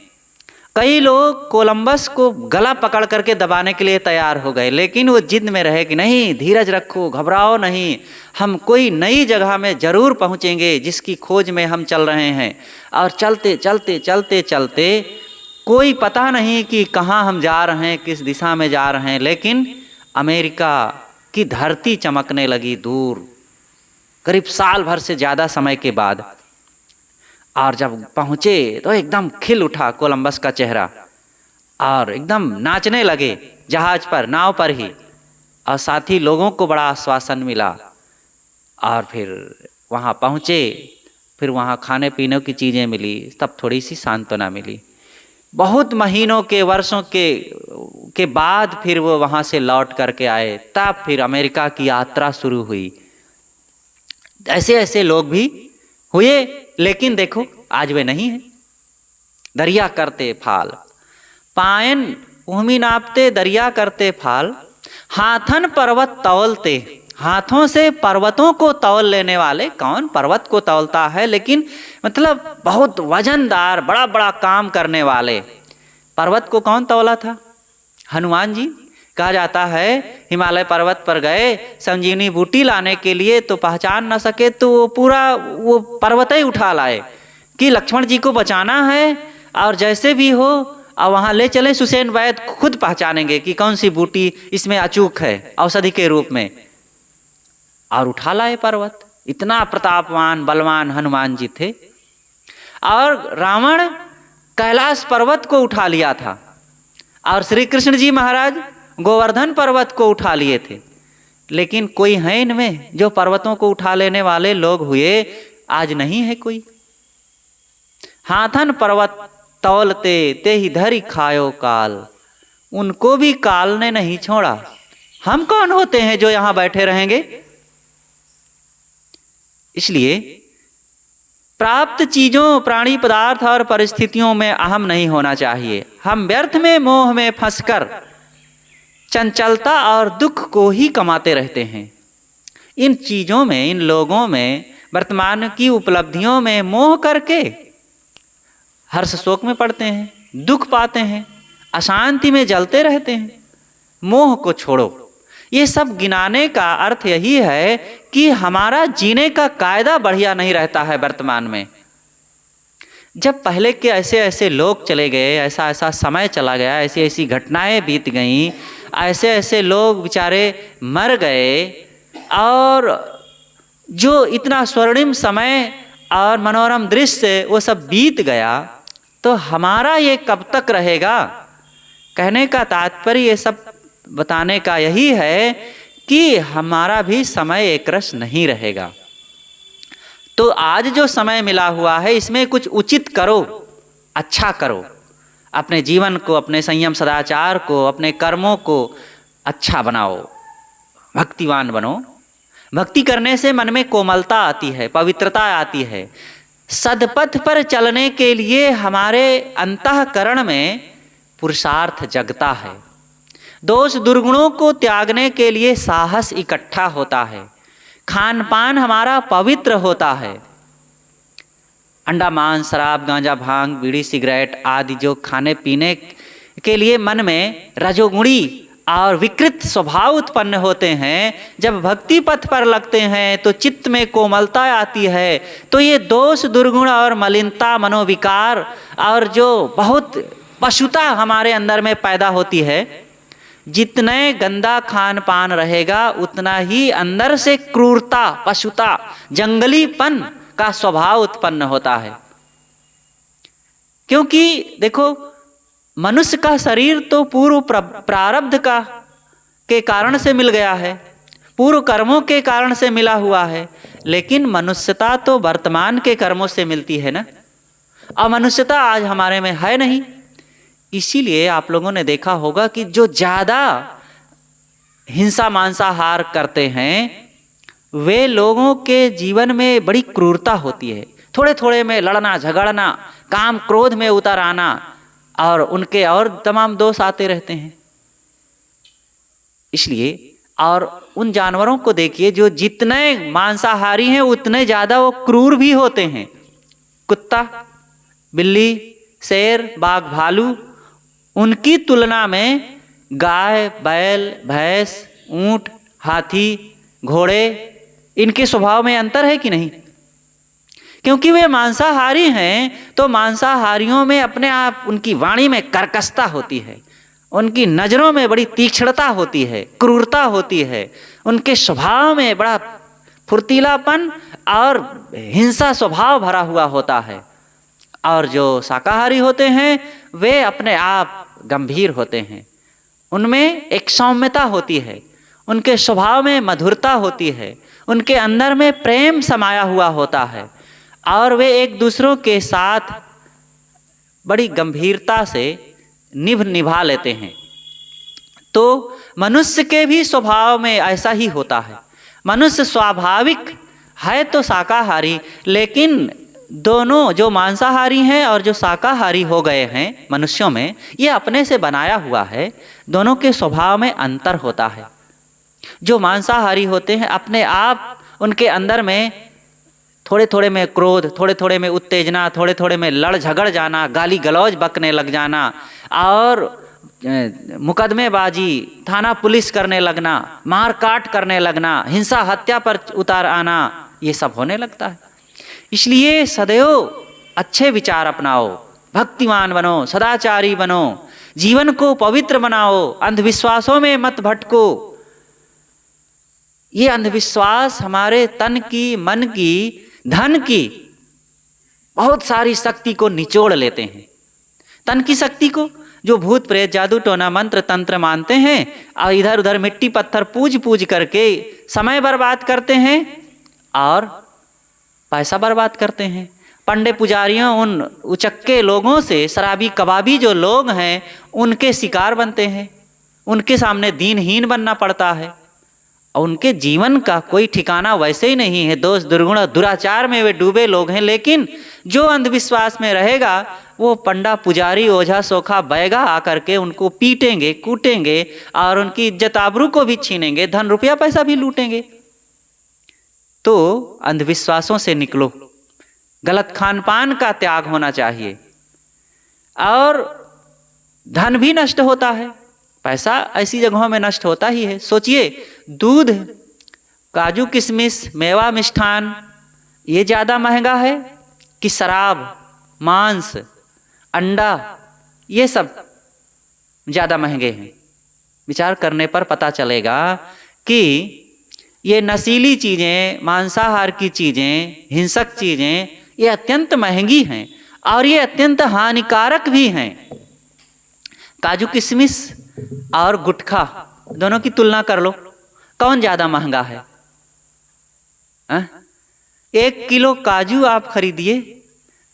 कई लोग कोलंबस को गला पकड़ करके दबाने के लिए तैयार हो गए, लेकिन वो जिद में रहे कि नहीं, धीरज रखो, घबराओ नहीं, हम कोई नई जगह में ज़रूर पहुँचेंगे जिसकी खोज में हम चल रहे हैं। और चलते चलते चलते चलते कोई पता नहीं कि कहाँ हम जा रहे हैं, किस दिशा में जा रहे हैं, लेकिन अमेरिका की धरती चमकने लगी दूर, करीब साल भर से ज़्यादा समय के बाद। और जब पहुँचे तो एकदम खिल उठा कोलंबस का चेहरा, और एकदम नाचने लगे जहाज पर, नाव पर ही, और साथ ही लोगों को बड़ा आश्वासन मिला। और फिर वहाँ पहुँचे, फिर वहाँ खाने पीने की चीज़ें मिली, तब थोड़ी सी सांत्वना मिली। बहुत महीनों के, वर्षों के बाद फिर वो वहाँ से लौट करके आए, तब फिर अमेरिका की यात्रा शुरू हुई। ऐसे ऐसे लोग भी हुए, लेकिन देखो आज वे नहीं हैं। दरिया करते फाल, पायन पुहमी नापते, दरिया करते फाल, हाथन पर्वत तौलते, हाथों से पर्वतों को तौल लेने वाले। कौन पर्वत को तौलता है, लेकिन मतलब बहुत वजनदार, बड़ा बड़ा काम करने वाले। पर्वत को कौन तौला था? हनुमान जी। कहा जाता है हिमालय पर्वत पर गए संजीवनी बूटी लाने के लिए, तो पहचान न सके तो वो पूरा वो पर्वत ही उठा लाए कि लक्ष्मण जी को बचाना है, और जैसे भी हो और वहाँ ले चले। सुसेन वैद्य खुद पहचानेंगे कि कौन सी बूटी इसमें अचूक है औषधि के रूप में, और उठा लाए पर्वत। इतना प्रतापवान बलवान हनुमान जी थे। और रावण कैलाश पर्वत को उठा लिया था, और श्री कृष्ण जी महाराज गोवर्धन पर्वत को उठा लिए थे। लेकिन कोई है इनमें जो पर्वतों को उठा लेने वाले लोग हुए? आज नहीं है कोई। हाथन पर्वत तौलते ते ही धरी खायो काल, उनको भी काल ने नहीं छोड़ा। हम कौन होते हैं जो यहां बैठे रहेंगे? इसलिए प्राप्त चीजों, प्राणी पदार्थ और परिस्थितियों में अहम नहीं होना चाहिए। हम व्यर्थ में मोह में फंसकर चंचलता और दुख को ही कमाते रहते हैं। इन चीजों में, इन लोगों में, वर्तमान की उपलब्धियों में मोह करके हर्ष शोक में पड़ते हैं, दुख पाते हैं, अशांति में जलते रहते हैं। मोह को छोड़ो। ये सब गिनाने का अर्थ यही है कि हमारा जीने का कायदा बढ़िया नहीं रहता है वर्तमान में। जब पहले के ऐसे ऐसे लोग चले गए, ऐसा ऐसा समय चला गया, ऐसी ऐसी घटनाएं बीत गईं, ऐसे ऐसे लोग बेचारे मर गए, और जो इतना स्वर्णिम समय और मनोरम दृश्य वो सब बीत गया, तो हमारा ये कब तक रहेगा? कहने का तात्पर्य ये सब बताने का यही है कि हमारा भी समय एक रस नहीं रहेगा। तो आज जो समय मिला हुआ है इसमें कुछ उचित करो, अच्छा करो। अपने जीवन को, अपने संयम सदाचार को, अपने कर्मों को अच्छा बनाओ, भक्तिवान बनो। भक्ति करने से मन में कोमलता आती है, पवित्रता आती है। सदपथ पर चलने के लिए हमारे अंतःकरण में पुरुषार्थ जगता है। दोष दुर्गुणों को त्यागने के लिए साहस इकट्ठा होता है। खान पान हमारा पवित्र होता है। अंडा मांस शराब गांजा भांग बीड़ी सिगरेट आदि जो खाने पीने के लिए मन में रजोगुणी और विकृत स्वभाव उत्पन्न होते हैं, जब भक्ति पथ पर लगते हैं तो चित्त में कोमलता आती है। तो ये दोष दुर्गुण और मलिनता, मनोविकार और जो बहुत पशुता हमारे अंदर में पैदा होती है, जितने गंदा खान पान रहेगा उतना ही अंदर से क्रूरता, पशुता, जंगलीपन का स्वभाव उत्पन्न होता है। क्योंकि देखो, मनुष्य का शरीर तो पूर्व प्रारब्ध का के कारण से मिल गया है, पूर्व कर्मों के कारण से मिला हुआ है। लेकिन मनुष्यता तो वर्तमान के कर्मों से मिलती है ना। अमनुष्यता आज हमारे में है नहीं। इसीलिए आप लोगों ने देखा होगा कि जो ज़्यादा हिंसा मांसाहार करते हैं वे लोगों के जीवन में बड़ी क्रूरता होती है। थोड़े थोड़े में लड़ना झगड़ना, काम क्रोध में उतर आना, और उनके और तमाम दोष आते रहते हैं। इसलिए और उन जानवरों को देखिए जो जितने मांसाहारी हैं उतने ज़्यादा वो क्रूर भी होते हैं। कुत्ता, बिल्ली, शेर, बाघ, भालू, उनकी तुलना में गाय, बैल, भैंस, ऊंट, हाथी, घोड़े, इनके स्वभाव में अंतर है कि नहीं? क्योंकि वे मांसाहारी हैं तो मांसाहारियों में अपने आप उनकी वाणी में कर्कशता होती है, उनकी नज़रों में बड़ी तीक्ष्णता होती है, क्रूरता होती है, उनके स्वभाव में बड़ा फुर्तीलापन और हिंसा स्वभाव भरा हुआ होता है। और जो शाकाहारी होते हैं वे अपने आप गंभीर होते हैं, उनमें एक सौम्यता होती है, उनके स्वभाव में मधुरता होती है, उनके अंदर में प्रेम समाया हुआ होता है, और वे एक दूसरों के साथ बड़ी गंभीरता से निभा लेते हैं। तो मनुष्य के भी स्वभाव में ऐसा ही होता है। मनुष्य स्वाभाविक है तो शाकाहारी, लेकिन दोनों जो मांसाहारी हैं और जो शाकाहारी हो गए हैं मनुष्यों में, ये अपने से बनाया हुआ है। दोनों के स्वभाव में अंतर होता है। जो मांसाहारी होते हैं अपने आप उनके अंदर में थोड़े थोड़े में क्रोध, थोड़े थोड़े में उत्तेजना, थोड़े थोड़े में लड़ झगड़ जाना, गाली गलौज बकने लग जाना, और मुकदमेबाजी, थाना पुलिस करने लगना, मार काट करने लगना, हिंसा हत्या पर उतार आना, ये सब होने लगता है। इसलिए सदैव अच्छे विचार अपनाओ, भक्तिमान बनो, सदाचारी बनो, जीवन को पवित्र बनाओ, अंधविश्वासों में मत भटको। ये अंधविश्वास हमारे तन की, मन की, धन की बहुत सारी शक्ति को निचोड़ लेते हैं। तन की शक्ति को जो भूत प्रेत, जादू टोना, मंत्र तंत्र मानते हैं और इधर उधर मिट्टी पत्थर पूज पूज करके समय बर्बाद करते हैं और पैसा बर्बाद करते हैं। पंडे पुजारियों, उन उचक्के लोगों से, शराबी कबाबी जो लोग हैं, उनके शिकार बनते हैं। उनके सामने दीनहीन बनना पड़ता है और उनके जीवन का कोई ठिकाना वैसे ही नहीं है। दोष दुर्गुण दुराचार में वे डूबे लोग हैं। लेकिन जो अंधविश्वास में रहेगा वो पंडा पुजारी ओझा सोखा बैगा आकर के उनको पीटेंगे, कूटेंगे और उनकी इज्जत आबरू को भी छीनेंगे, धन रुपया पैसा भी लूटेंगे। तो अंधविश्वासों से निकलो, गलत खान पान का त्याग होना चाहिए। और धन भी नष्ट होता है, पैसा ऐसी जगहों में नष्ट होता ही है। सोचिए, दूध, काजू किशमिश, मेवा मिष्ठान, ये ज़्यादा महंगा है कि शराब, मांस, अंडा, ये सब ज़्यादा महंगे हैं? विचार करने पर पता चलेगा कि ये नशीली चीज़ें, मांसाहार की चीज़ें, हिंसक चीज़ें, ये अत्यंत महंगी हैं और ये अत्यंत हानिकारक भी हैं। काजू किशमिश और गुटखा दोनों की तुलना कर लो, कौन ज़्यादा महंगा है? 1 किलो काजू आप खरीदिए,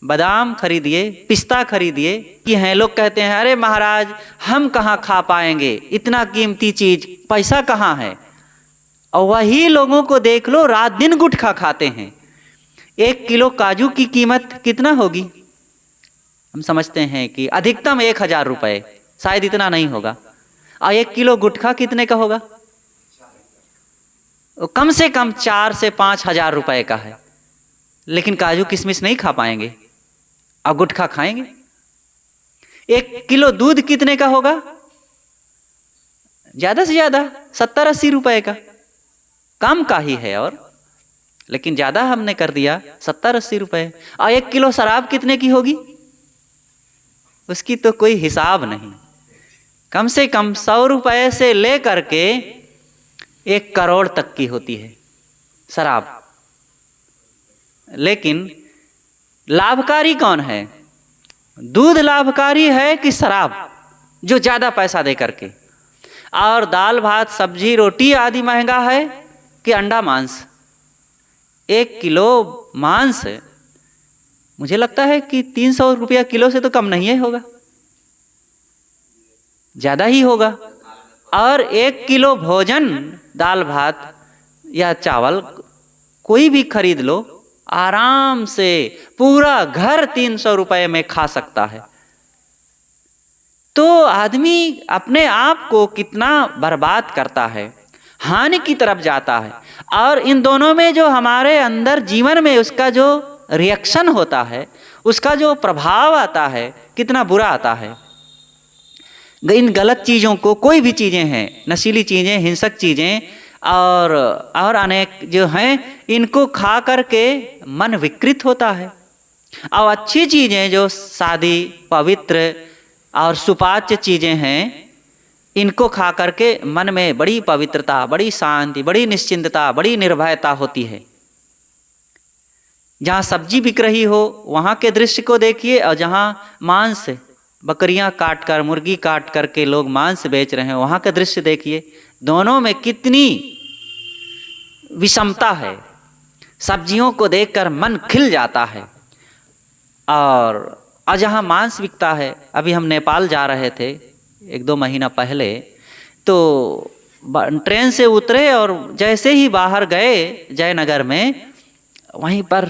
बादाम खरीदिए, पिस्ता खरीदिए, कि हैं लोग कहते हैं अरे महाराज हम कहाँ खा पाएंगे इतना कीमती चीज़, पैसा कहाँ है? और वही लोगों को देख लो, रात दिन गुटखा खाते हैं। 1 किलो काजू की कीमत कितना होगी? हम समझते हैं कि अधिकतम 1000 रुपये, शायद इतना नहीं होगा। और 1 किलो गुटखा कितने का होगा? कम से कम 4 से 5 हजार रुपए का है। लेकिन काजू किशमिश नहीं खा पाएंगे और गुटखा खाएंगे। 1 किलो दूध कितने का होगा? ज़्यादा से ज़्यादा 70-80 रुपए का, कम का ही है। और लेकिन ज़्यादा हमने कर दिया 70-80 रुपए। और 1 किलो शराब कितने की होगी? उसकी तो कोई हिसाब नहीं। कम से कम 100 रुपए से ले करके 1 करोड़ तक की होती है शराब। लेकिन लाभकारी कौन है? दूध लाभकारी है कि शराब, जो ज़्यादा पैसा दे करके? और दाल भात सब्जी रोटी आदि महंगा है कि अंडा मांस? 1 किलो मांस मुझे लगता है कि 300 रुपया किलो से तो कम नहीं है, होगा, ज़्यादा ही होगा। और 1 किलो भोजन, दाल भात या चावल कोई भी खरीद लो, आराम से पूरा घर 300 रुपए में खा सकता है। तो आदमी अपने आप को कितना बर्बाद करता है, हानि की तरफ जाता है। और इन दोनों में जो हमारे अंदर जीवन में उसका जो रिएक्शन होता है, उसका जो प्रभाव आता है, कितना बुरा आता है। इन गलत चीज़ों को, कोई भी चीज़ें हैं, नशीली चीज़ें, हिंसक चीज़ें और अनेक जो हैं, इनको खा करके मन विकृत होता है। और अच्छी चीज़ें जो सादी, पवित्र और सुपाच्य चीज़ें हैं, इनको खा करके मन में बड़ी पवित्रता, बड़ी शांति, बड़ी निश्चिंतता, बड़ी निर्भयता होती है। जहाँ सब्जी बिक रही हो वहाँ के दृश्य को देखिए, और जहाँ मांस, बकरियाँ काट कर, मुर्गी काट करके लोग मांस बेच रहे हैं, वहाँ का दृश्य देखिए। दोनों में कितनी विषमता है। सब्जियों को देखकर मन खिल जाता है। और जहाँ मांस बिकता है, अभी हम नेपाल जा रहे थे 1-2 महीना पहले, तो ट्रेन से उतरे और जैसे ही बाहर गए जयनगर में, वहीं पर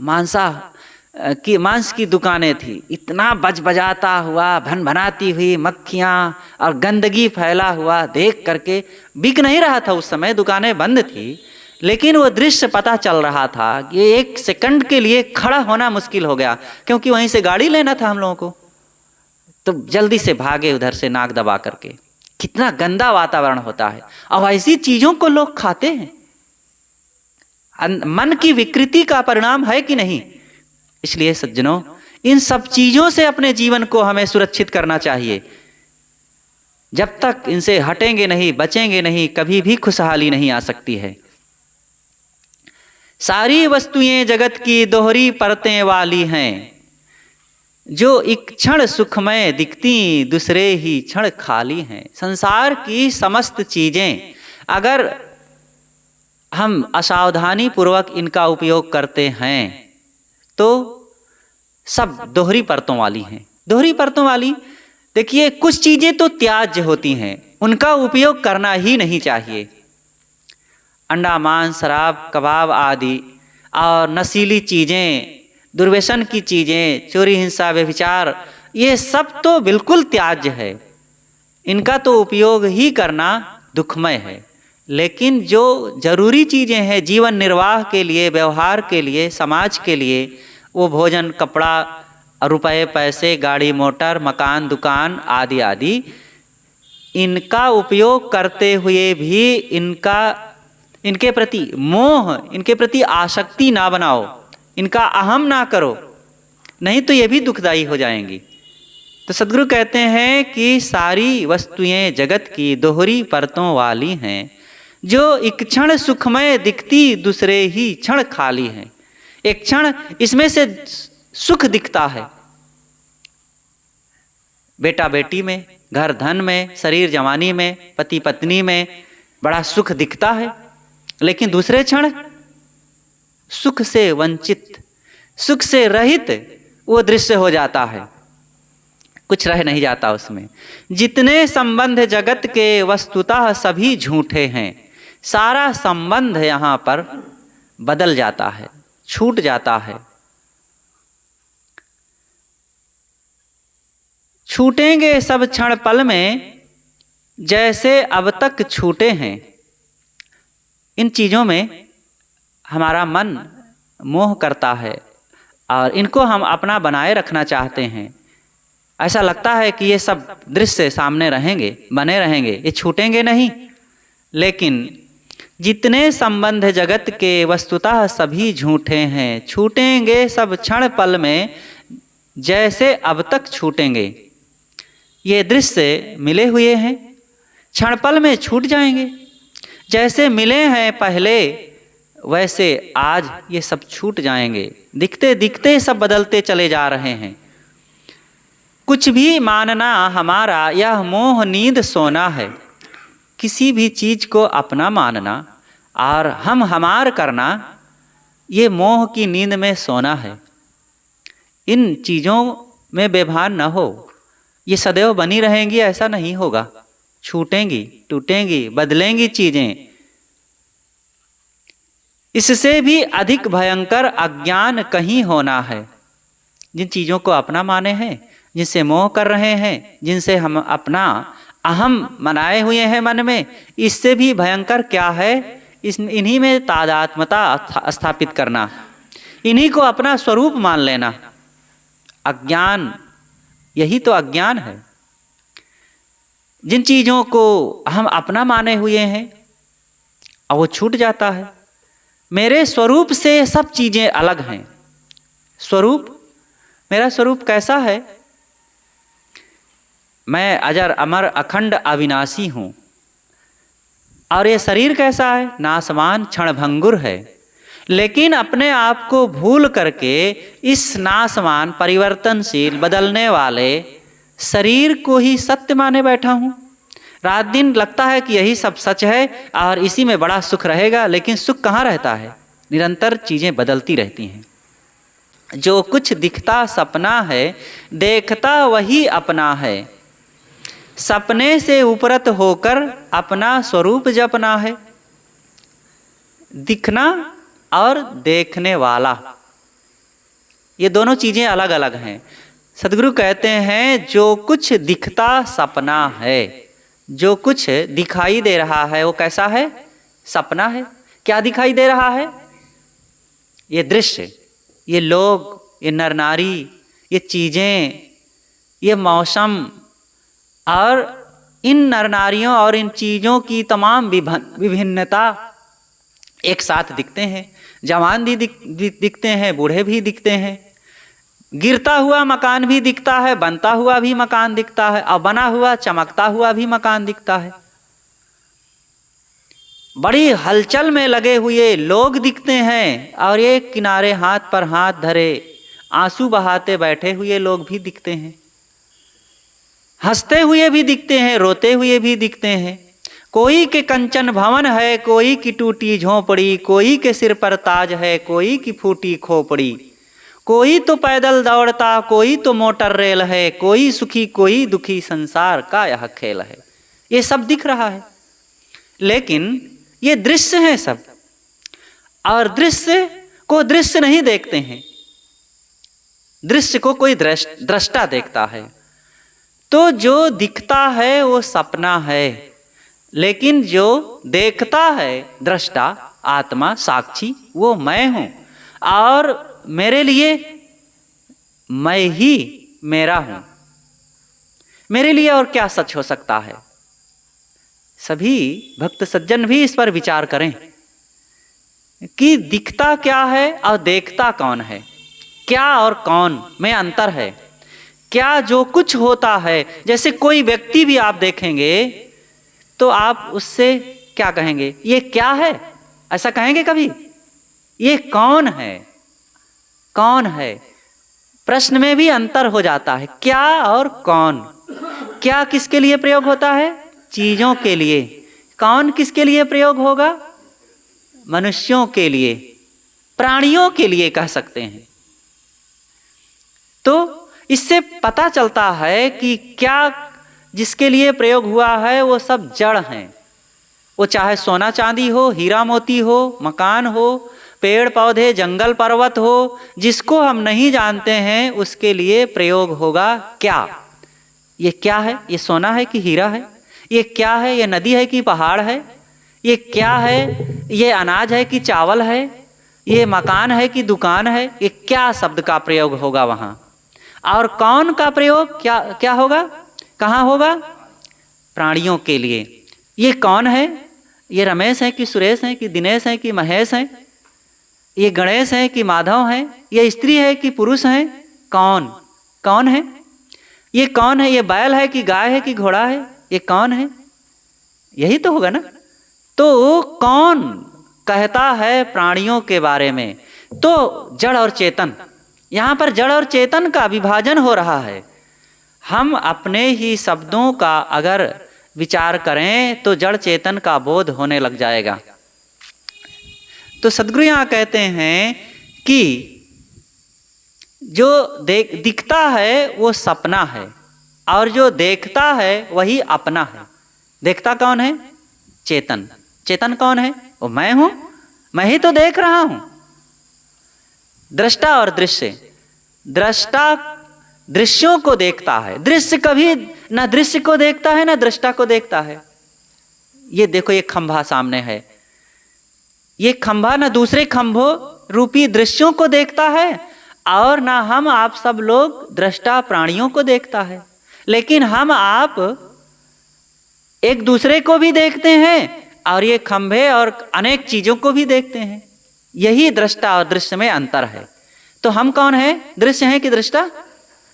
मांस की दुकानें थी। इतना बजबजाता हुआ, भनभनाती हुई मक्खियाँ और गंदगी फैला हुआ देख करके बिक नहीं रहा था। उस समय दुकानें बंद थी, लेकिन वो दृश्य पता चल रहा था कि 1 सेकंड के लिए खड़ा होना मुश्किल हो गया, क्योंकि वहीं से गाड़ी लेना था हम लोगों को। तो जल्दी से भागे उधर से नाक दबा करके। कितना गंदा वातावरण होता है। अब ऐसी चीजों को लोग खाते हैं। मन की विकृति का परिणाम है कि नहीं? इसलिए सज्जनों, इन सब चीजों से अपने जीवन को हमें सुरक्षित करना चाहिए। जब तक इनसे हटेंगे नहीं, बचेंगे नहीं, कभी भी खुशहाली नहीं आ सकती है। सारी वस्तुएं जगत की दोहरी परतें वाली हैं, जो एक क्षण सुखमय दिखती दूसरे ही क्षण खाली हैं। संसार की समस्त चीजें अगर हम असावधानी पूर्वक इनका उपयोग करते हैं तो सब दोहरी परतों वाली हैं। दोहरी परतों वाली, देखिए कुछ चीजें तो त्याज्य होती हैं, उनका उपयोग करना ही नहीं चाहिए। अंडा, मांस, शराब, कबाब आदि और नशीली चीजें, दुर्व्यसन की चीजें, चोरी, हिंसा, व्यभिचार, ये सब तो बिल्कुल त्याज्य है। इनका तो उपयोग ही करना दुखमय है। लेकिन जो जरूरी चीजें हैं जीवन निर्वाह के लिए, व्यवहार के लिए, समाज के लिए, वो भोजन, कपड़ा, रुपए, पैसे, गाड़ी, मोटर, मकान, दुकान आदि आदि, इनका उपयोग करते हुए भी इनके प्रति मोह, इनके प्रति आसक्ति ना बनाओ, इनका अहम ना करो, नहीं तो ये भी दुखदाई हो जाएंगी। तो सद्गुरु कहते हैं कि सारी वस्तुएं जगत की दोहरी परतों वाली हैं, जो एक क्षण सुखमय दिखती दूसरे ही क्षण खाली हैं। एक क्षण इसमें से सुख दिखता है, बेटा बेटी में, घर धन में, शरीर जवानी में, पति पत्नी में बड़ा सुख दिखता है, लेकिन दूसरे क्षण सुख से वंचित, सुख से रहित वो दृश्य हो जाता है, कुछ रह नहीं जाता उसमें। जितने संबंध जगत के वस्तुतः सभी झूठे हैं, सारा संबंध यहाँ पर बदल जाता है, छूट जाता है। छूटेंगे सब क्षण पल में, जैसे अब तक छूटे हैं। इन चीज़ों में हमारा मन मोह करता है और इनको हम अपना बनाए रखना चाहते हैं। ऐसा लगता है कि ये सब दृश्य सामने रहेंगे, बने रहेंगे, ये छूटेंगे नहीं। लेकिन जितने संबंध जगत के वस्तुतः सभी झूठे हैं, छूटेंगे सब क्षण पल में, जैसे अब तक छूटेंगे। ये दृश्य मिले हुए हैं, क्षण पल में छूट जाएंगे। जैसे मिले हैं पहले, वैसे आज ये सब छूट जाएंगे। दिखते दिखते सब बदलते चले जा रहे हैं। कुछ भी मानना हमारा यह मोह नींद सोना है। किसी भी चीज को अपना मानना और हम हमार करना, ये मोह की नींद में सोना है। इन चीज़ों में बेभान न हो, ये सदैव बनी रहेंगी ऐसा नहीं होगा। छूटेंगी, टूटेंगी, बदलेंगी चीजें। इससे भी अधिक भयंकर अज्ञान कहीं होना है। जिन चीज़ों को अपना माने हैं, जिनसे मोह कर रहे हैं, जिनसे हम अपना अहम मनाए हुए हैं मन में, इससे भी भयंकर क्या है? इन्हीं में तादात्म्यता स्थापित करना, इन्हीं को अपना स्वरूप मान लेना। अज्ञान, यही तो अज्ञान है। जिन चीज़ों को हम अपना माने हुए हैं और वो छूट जाता है। मेरे स्वरूप से सब चीज़ें अलग हैं। स्वरूप, मेरा स्वरूप कैसा है? मैं अजर अमर अखंड अविनाशी हूँ। और ये शरीर कैसा है? नासवान क्षणभंगुर है। लेकिन अपने आप को भूल करके इस नासवान, परिवर्तनशील, बदलने वाले शरीर को ही सत्य माने बैठा हूँ। रात दिन लगता है कि यही सब सच है और इसी में बड़ा सुख रहेगा, लेकिन सुख कहाँ रहता है? निरंतर चीज़ें बदलती रहती हैं। जो कुछ दिखता सपना है, देखता वही अपना है। सपने से उपरत होकर अपना स्वरूप जपना है। दिखना और देखने वाला, ये दोनों चीज़ें अलग अलग हैं। सद्गुरु कहते हैं जो कुछ दिखता सपना है, जो कुछ दिखाई दे रहा है वो कैसा है? सपना है। क्या दिखाई दे रहा है? ये दृश्य, ये लोग, ये नर नारी, ये चीज़ें, ये मौसम और इन नर नारियों और इन चीज़ों की तमाम विभिन्नता एक साथ दिखते हैं। जवान भी दिखते हैं, बूढ़े भी दिखते हैं, गिरता हुआ मकान भी दिखता है, बनता हुआ भी मकान दिखता है, और बना हुआ चमकता हुआ भी मकान दिखता है। बड़ी हलचल में लगे हुए लोग दिखते हैं, और एक किनारे हाथ पर हाथ धरे आंसू बहाते बैठे हुए लोग भी दिखते हैं। हंसते हुए भी दिखते हैं, रोते हुए भी दिखते हैं। कोई के कंचन भवन है, कोई की टूटी झोंपड़ी, कोई के सिर पर ताज है, कोई की फूटी खोपड़ी। कोई तो पैदल दौड़ता, कोई तो मोटर रेल है, कोई सुखी कोई दुखी, संसार का यह खेल है। ये सब दिख रहा है, लेकिन ये दृश्य हैं सब, और दृश्य को दृश्य नहीं देखते हैं, दृश्य को कोई दृष्टा देखता है। तो जो दिखता है वो सपना है, लेकिन जो देखता है दृष्टा, आत्मा, साक्षी, वो मैं हूं, और मेरे लिए मैं ही मेरा हूं। मेरे लिए और क्या सच हो सकता है? सभी भक्त सज्जन भी इस पर विचार करें कि दिखता क्या है और देखता कौन है, क्या और कौन में अंतर है। क्या जो कुछ होता है, जैसे कोई व्यक्ति भी आप देखेंगे तो आप उससे क्या कहेंगे? ये क्या है, ऐसा कहेंगे कभी? ये कौन है, कौन है? प्रश्न में भी अंतर हो जाता है, क्या और कौन। क्या किसके लिए प्रयोग होता है? चीजों के लिए। कौन किसके लिए प्रयोग होगा? मनुष्यों के लिए, प्राणियों के लिए कह सकते हैं। तो इससे पता चलता है कि क्या जिसके लिए प्रयोग हुआ है वो सब जड़ हैं। वो चाहे सोना चांदी हो, हीरा मोती हो, मकान हो, पेड़ पौधे, जंगल पर्वत हो, जिसको हम नहीं जानते हैं उसके लिए प्रयोग होगा क्या। ये क्या है? ये सोना है कि हीरा है? ये क्या है? ये नदी है कि पहाड़ है? ये क्या है? ये अनाज है कि चावल है? ये मकान है कि दुकान है? ये क्या शब्द का प्रयोग होगा वहाँ? और कौन का प्रयोग क्या क्या होगा, कहाँ होगा? प्राणियों के लिए। ये कौन है? ये रमेश है कि सुरेश है कि दिनेश है कि महेश है? ये गणेश है कि माधव है? ये स्त्री है कि पुरुष है? कौन कौन है? ये कौन है? ये बैल है कि गाय है कि घोड़ा है? ये कौन है? यही तो होगा ना। तो कौन कहता है प्राणियों के बारे में? तो जड़ और चेतन, यहाँ पर जड़ और चेतन का विभाजन हो रहा है। हम अपने ही शब्दों का अगर विचार करें तो जड़ चेतन का बोध होने लग जाएगा। तो सद्गुरु यहाँ कहते हैं कि जो दिखता है वो सपना है, और जो देखता है वही अपना है। देखता कौन है? चेतन। चेतन कौन है? वो मैं हूं, मैं ही तो देख रहा हूं। दृष्टा और दृश्य। दृष्टा दृश्यों को देखता है, दृश्य कभी ना दृश्य को देखता है ना दृष्टा को देखता है। ये देखो, ये खंभा सामने है, ये खंभा ना दूसरे खंभों रूपी दृश्यों को देखता है, और ना हम आप सब लोग दृष्टा प्राणियों को देखता है। लेकिन हम आप एक दूसरे को भी देखते हैं, और ये खंभे और अनेक चीजों को भी देखते हैं। यही दृष्टा और दृश्य में अंतर है। तो हम कौन है? दृश्य हैं कि दृष्टा?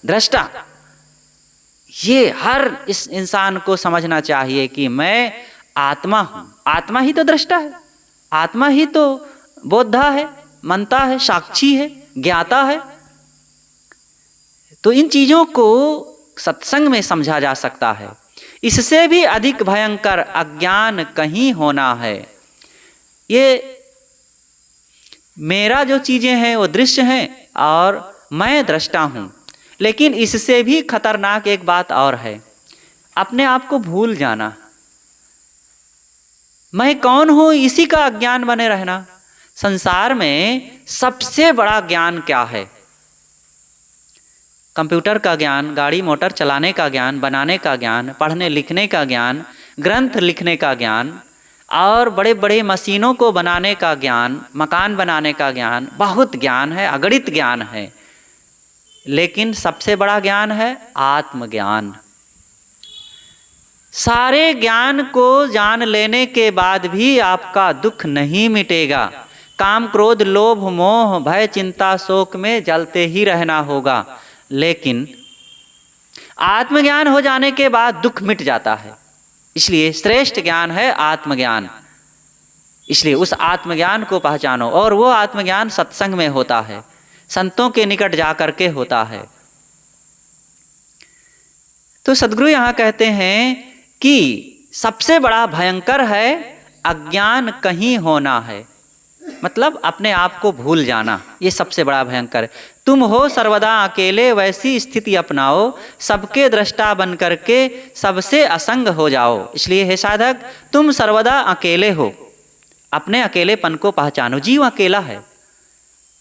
दृष्टा। ये हर इस इंसान को समझना चाहिए कि मैं आत्मा हूं। आत्मा ही तो दृष्टा है, आत्मा ही तो बोधा है, मनता है, साक्षी है, ज्ञाता है। तो इन चीजों को सत्संग में समझा जा सकता है। इससे भी अधिक भयंकर अज्ञान कहीं होना है। ये मेरा जो चीजें हैं वो दृश्य हैं और मैं दृष्टा हूं। लेकिन इससे भी खतरनाक एक बात और है, अपने आप को भूल जाना। मैं कौन हूं इसी का अज्ञान बने रहना। संसार में सबसे बड़ा ज्ञान क्या है? कंप्यूटर का ज्ञान, गाड़ी मोटर चलाने का ज्ञान, बनाने का ज्ञान, पढ़ने लिखने का ज्ञान, ग्रंथ लिखने का ज्ञान, और बड़े बड़े मशीनों को बनाने का ज्ञान, मकान बनाने का ज्ञान। बहुत ज्ञान है, अगणित ज्ञान है। लेकिन सबसे बड़ा ज्ञान है आत्मज्ञान। सारे ज्ञान को जान लेने के बाद भी आपका दुख नहीं मिटेगा। काम क्रोध लोभ मोह भय चिंता शोक में जलते ही रहना होगा। लेकिन आत्मज्ञान हो जाने के बाद दुख मिट जाता है। इसलिए श्रेष्ठ ज्ञान है आत्मज्ञान। इसलिए उस आत्मज्ञान को पहचानो, और वो आत्मज्ञान सत्संग में होता है, संतों के निकट जाकर के होता है। तो सद्गुरु यहाँ कहते हैं कि सबसे बड़ा भयंकर है अज्ञान कहीं होना है, मतलब अपने आप को भूल जाना, ये सबसे बड़ा भयंकर है। तुम हो सर्वदा अकेले वैसी स्थिति अपनाओ, सबके दृष्टा बन करके सबसे असंग हो जाओ। इसलिए हे साधक, तुम सर्वदा अकेले हो, अपने अकेलेपन को पहचानो। जीव अकेला है,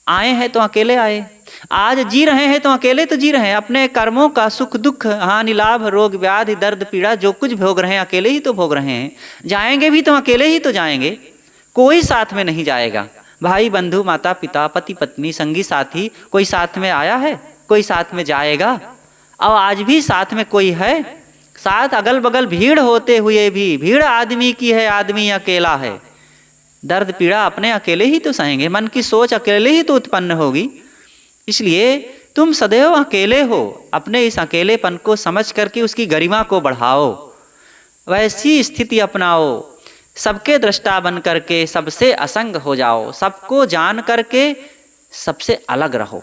आए हैं तो अकेले आए, आज जी रहे हैं तो अकेले तो जी रहे हैं। अपने कर्मों का सुख दुख हानि लाभ रोग व्याधि दर्द पीड़ा जो कुछ भोग रहे हैं अकेले ही तो भोग रहे हैं। जाएंगे भी तो अकेले ही तो जाएंगे, कोई साथ में नहीं जाएगा। भाई बंधु माता पिता पति पत्नी संगी साथी कोई साथ में आया है, कोई साथ में जाएगा। और आज भी साथ में कोई है, साथ अगल बगल भीड़ होते हुए भी भीड़ आदमी की है, आदमी अकेला है। दर्द पीड़ा अपने अकेले ही तो सहेंगे, मन की सोच अकेले ही तो उत्पन्न होगी। इसलिए तुम सदैव अकेले हो, अपने इस अकेलेपन को समझ करके उसकी गरिमा को बढ़ाओ, वैसी स्थिति अपनाओ, सबके दृष्टा बन करके सबसे असंग हो जाओ, सबको जान करके सबसे अलग रहो,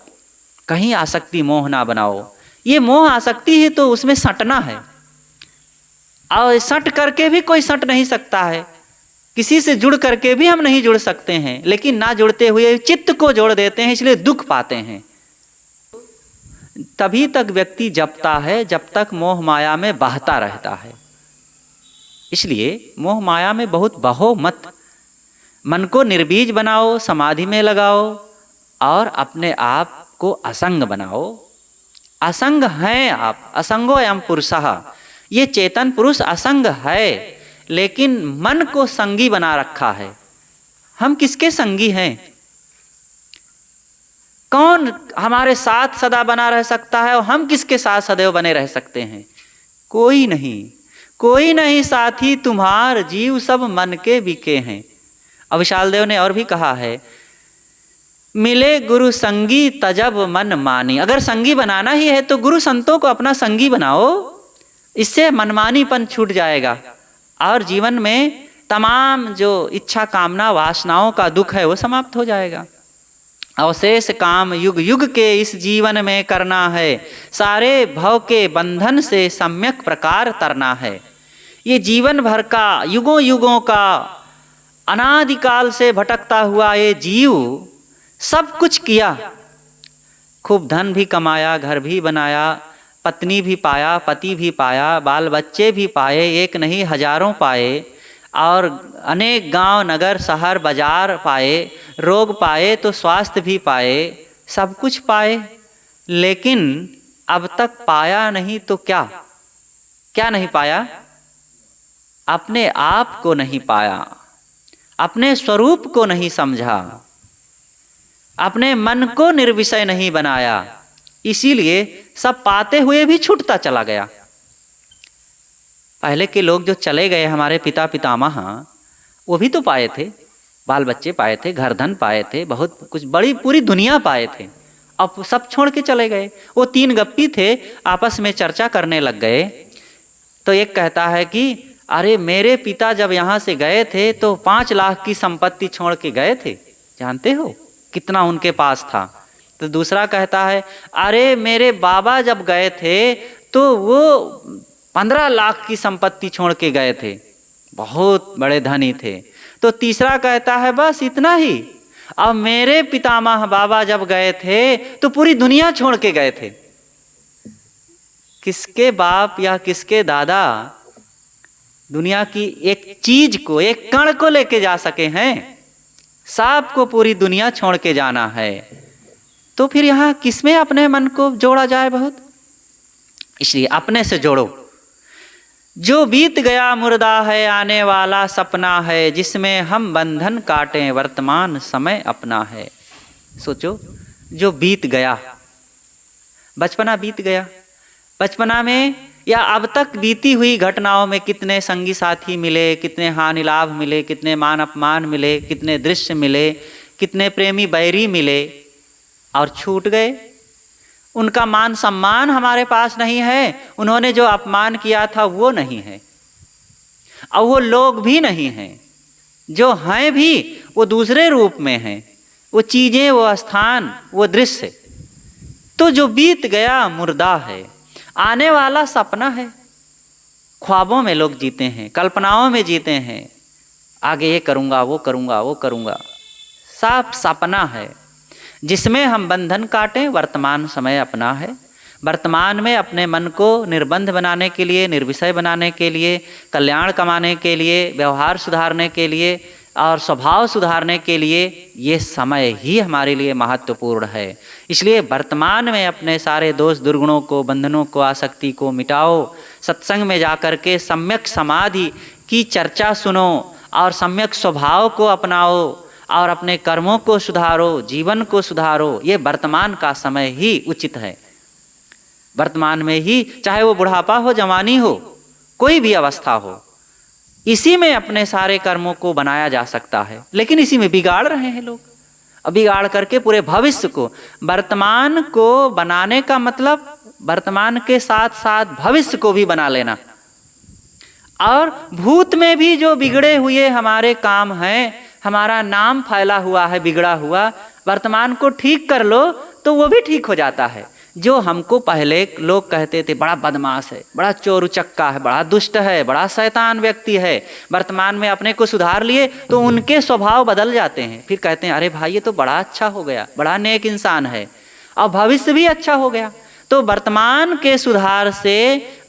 कहीं आसक्ति मोह ना बनाओ। ये मोह आसक्ति है तो उसमें सटना है, और सट करके भी कोई सट नहीं सकता है, किसी से जुड़ करके भी हम नहीं जुड़ सकते हैं। लेकिन ना जुड़ते हुए चित्त को जोड़ देते हैं, इसलिए दुख पाते हैं। तभी तक व्यक्ति जपता है जब तक मोह माया में बहता रहता है। इसलिए मोह माया में बहुत बहो मत, मन को निर्बीज बनाओ, समाधि में लगाओ और अपने आप को असंग बनाओ। असंग हैं आप, असंगो अयम पुरुषः, ये चेतन पुरुष असंग है, लेकिन मन को संगी बना रखा है। हम किसके संगी हैं? कौन हमारे साथ सदा बना रह सकता है और हम किसके साथ सदैव बने रह सकते हैं? कोई नहीं, कोई नहीं साथी तुम्हार, जीव सब मन के बिके हैं। अब विशाल देव ने और भी कहा है, मिले गुरु संगी तजब मन मानी। अगर संगी बनाना ही है तो गुरु संतों को अपना संगी बनाओ, इससे मनमानीपन छूट जाएगा और जीवन में तमाम जो इच्छा कामना वासनाओं का दुख है वो समाप्त हो जाएगा। अवशेष काम युग युग के इस जीवन में करना है, सारे भव के बंधन से सम्यक प्रकार तरना है। ये जीवन भर का युगों युगों का अनादिकाल से भटकता हुआ ये जीव सब कुछ किया, खूब धन भी कमाया, घर भी बनाया, पत्नी भी पाया, पति भी पाया, बाल बच्चे भी पाए, एक नहीं हजारों पाए, और अनेक गांव नगर शहर बाजार पाए, रोग पाए तो स्वास्थ्य भी पाए, सब कुछ पाए, लेकिन अब तक पाया नहीं तो क्या क्या नहीं पाया? अपने आप को नहीं पाया, अपने स्वरूप को नहीं समझा, अपने मन को निर्विषय नहीं बनाया, इसीलिए सब पाते हुए भी छूटता चला गया। पहले के लोग जो चले गए, हमारे पिता पितामह, वो भी तो पाए थे, बाल बच्चे पाए थे, घर धन पाए थे, बहुत कुछ बड़ी पूरी दुनिया पाए थे, अब सब छोड़ के चले गए। वो तीन गप्पी थे, आपस में चर्चा करने लग गए। तो एक कहता है कि अरे मेरे पिता जब यहाँ से गए थे तो 5 लाख की संपत्ति छोड़ के गए थे, जानते हो कितना उनके पास था। तो दूसरा कहता है अरे मेरे बाबा जब गए थे तो वो 15 लाख की संपत्ति छोड़ के गए थे, बहुत बड़े धनी थे। तो तीसरा कहता है बस इतना ही, अब मेरे पितामह बाबा जब गए थे तो पूरी दुनिया छोड़ के गए थे। किसके बाप या किसके दादा दुनिया की एक चीज को, एक कण को लेके जा सके हैं? सांप को पूरी दुनिया छोड़ के जाना है, तो फिर यहाँ किसमें अपने मन को जोड़ा जाए? बहुत, इसलिए अपने से जोड़ो। जो बीत गया मुर्दा है, आने वाला सपना है, जिसमें हम बंधन काटें, वर्तमान समय अपना है। सोचो, जो बीत गया, बचपना बीत गया। बचपना में या अब तक बीती हुई घटनाओं में कितने संगी साथी मिले, कितने हानि लाभ मिले, कितने मान अपमान मिले, कितने दृश्य मिले, कितने प्रेमी बैरी मिले और छूट गए। उनका मान सम्मान हमारे पास नहीं है, उन्होंने जो अपमान किया था वो नहीं है, और वो लोग भी नहीं हैं, जो हैं भी वो दूसरे रूप में हैं, वो चीज़ें, वो स्थान, वो दृश्य। तो जो बीत गया मुर्दा है, आने वाला सपना है। ख्वाबों में लोग जीते हैं, कल्पनाओं में जीते हैं, आगे ये करूँगा, वो करूँगा, वो करूँगा, सब सपना है जिसमें हम बंधन काटें। वर्तमान समय अपना है। वर्तमान में अपने मन को निर्बंध बनाने के लिए, निर्विषय बनाने के लिए, कल्याण कमाने के लिए, व्यवहार सुधारने के लिए और स्वभाव सुधारने के लिए ये समय ही हमारे लिए महत्वपूर्ण है। इसलिए वर्तमान में अपने सारे दोष दुर्गुणों को, बंधनों को, आसक्ति को मिटाओ। सत्संग में जाकर के सम्यक समाधि की चर्चा सुनो और सम्यक स्वभाव को अपनाओ और अपने कर्मों को सुधारो, जीवन को सुधारो। ये वर्तमान का समय ही उचित है। वर्तमान में ही, चाहे वो बुढ़ापा हो, जवानी हो, कोई भी अवस्था हो, इसी में अपने सारे कर्मों को बनाया जा सकता है। लेकिन इसी में बिगाड़ रहे हैं लोग, अब बिगाड़ करके पूरे भविष्य को, वर्तमान को बनाने का मतलब वर्तमान के साथ साथ भविष्य को भी बना लेना। और भूत में भी जो बिगड़े हुए हमारे काम हैं, हमारा नाम फैला हुआ है बिगड़ा हुआ, वर्तमान को ठीक कर लो तो वो भी ठीक हो जाता है। जो हमको पहले लोग कहते थे बड़ा बदमाश है, बड़ा चोर उचक्का है, बड़ा दुष्ट है, बड़ा शैतान व्यक्ति है, वर्तमान में अपने को सुधार लिए तो उनके स्वभाव बदल जाते हैं। फिर कहते हैं अरे भाई ये तो बड़ा अच्छा हो गया, बड़ा नेक इंसान है, और भविष्य भी अच्छा हो गया। तो वर्तमान के सुधार से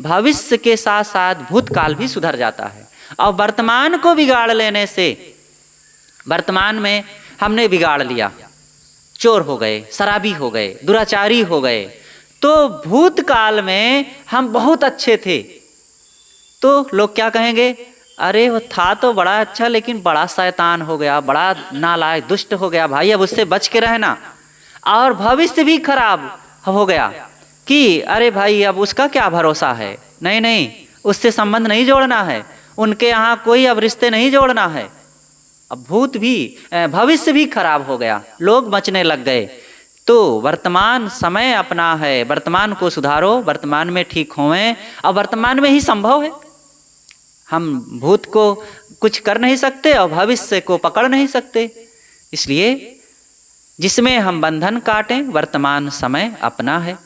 भविष्य के साथ साथ भूतकाल भी सुधर जाता है। और वर्तमान को बिगाड़ लेने से, वर्तमान में हमने बिगाड़ लिया, चोर हो गए, शराबी हो गए, दुराचारी हो गए, तो भूतकाल में हम बहुत अच्छे थे तो लोग क्या कहेंगे, अरे वो था तो बड़ा अच्छा लेकिन बड़ा शैतान हो गया, बड़ा नालायक दुष्ट हो गया, भाई अब उससे बच के रहना। और भविष्य भी खराब हो गया कि अरे भाई अब उसका क्या भरोसा है, नहीं नहीं उससे संबंध नहीं जोड़ना है, उनके यहाँ कोई अब रिश्ते नहीं जोड़ना है। अब भूत भी, भविष्य भी खराब हो गया, लोग बचने लग गए। तो वर्तमान समय अपना है, वर्तमान को सुधारो, वर्तमान में ठीक होवें, और वर्तमान में ही संभव है। हम भूत को कुछ कर नहीं सकते और भविष्य को पकड़ नहीं सकते। इसलिए जिसमें हम बंधन काटें, वर्तमान समय अपना है।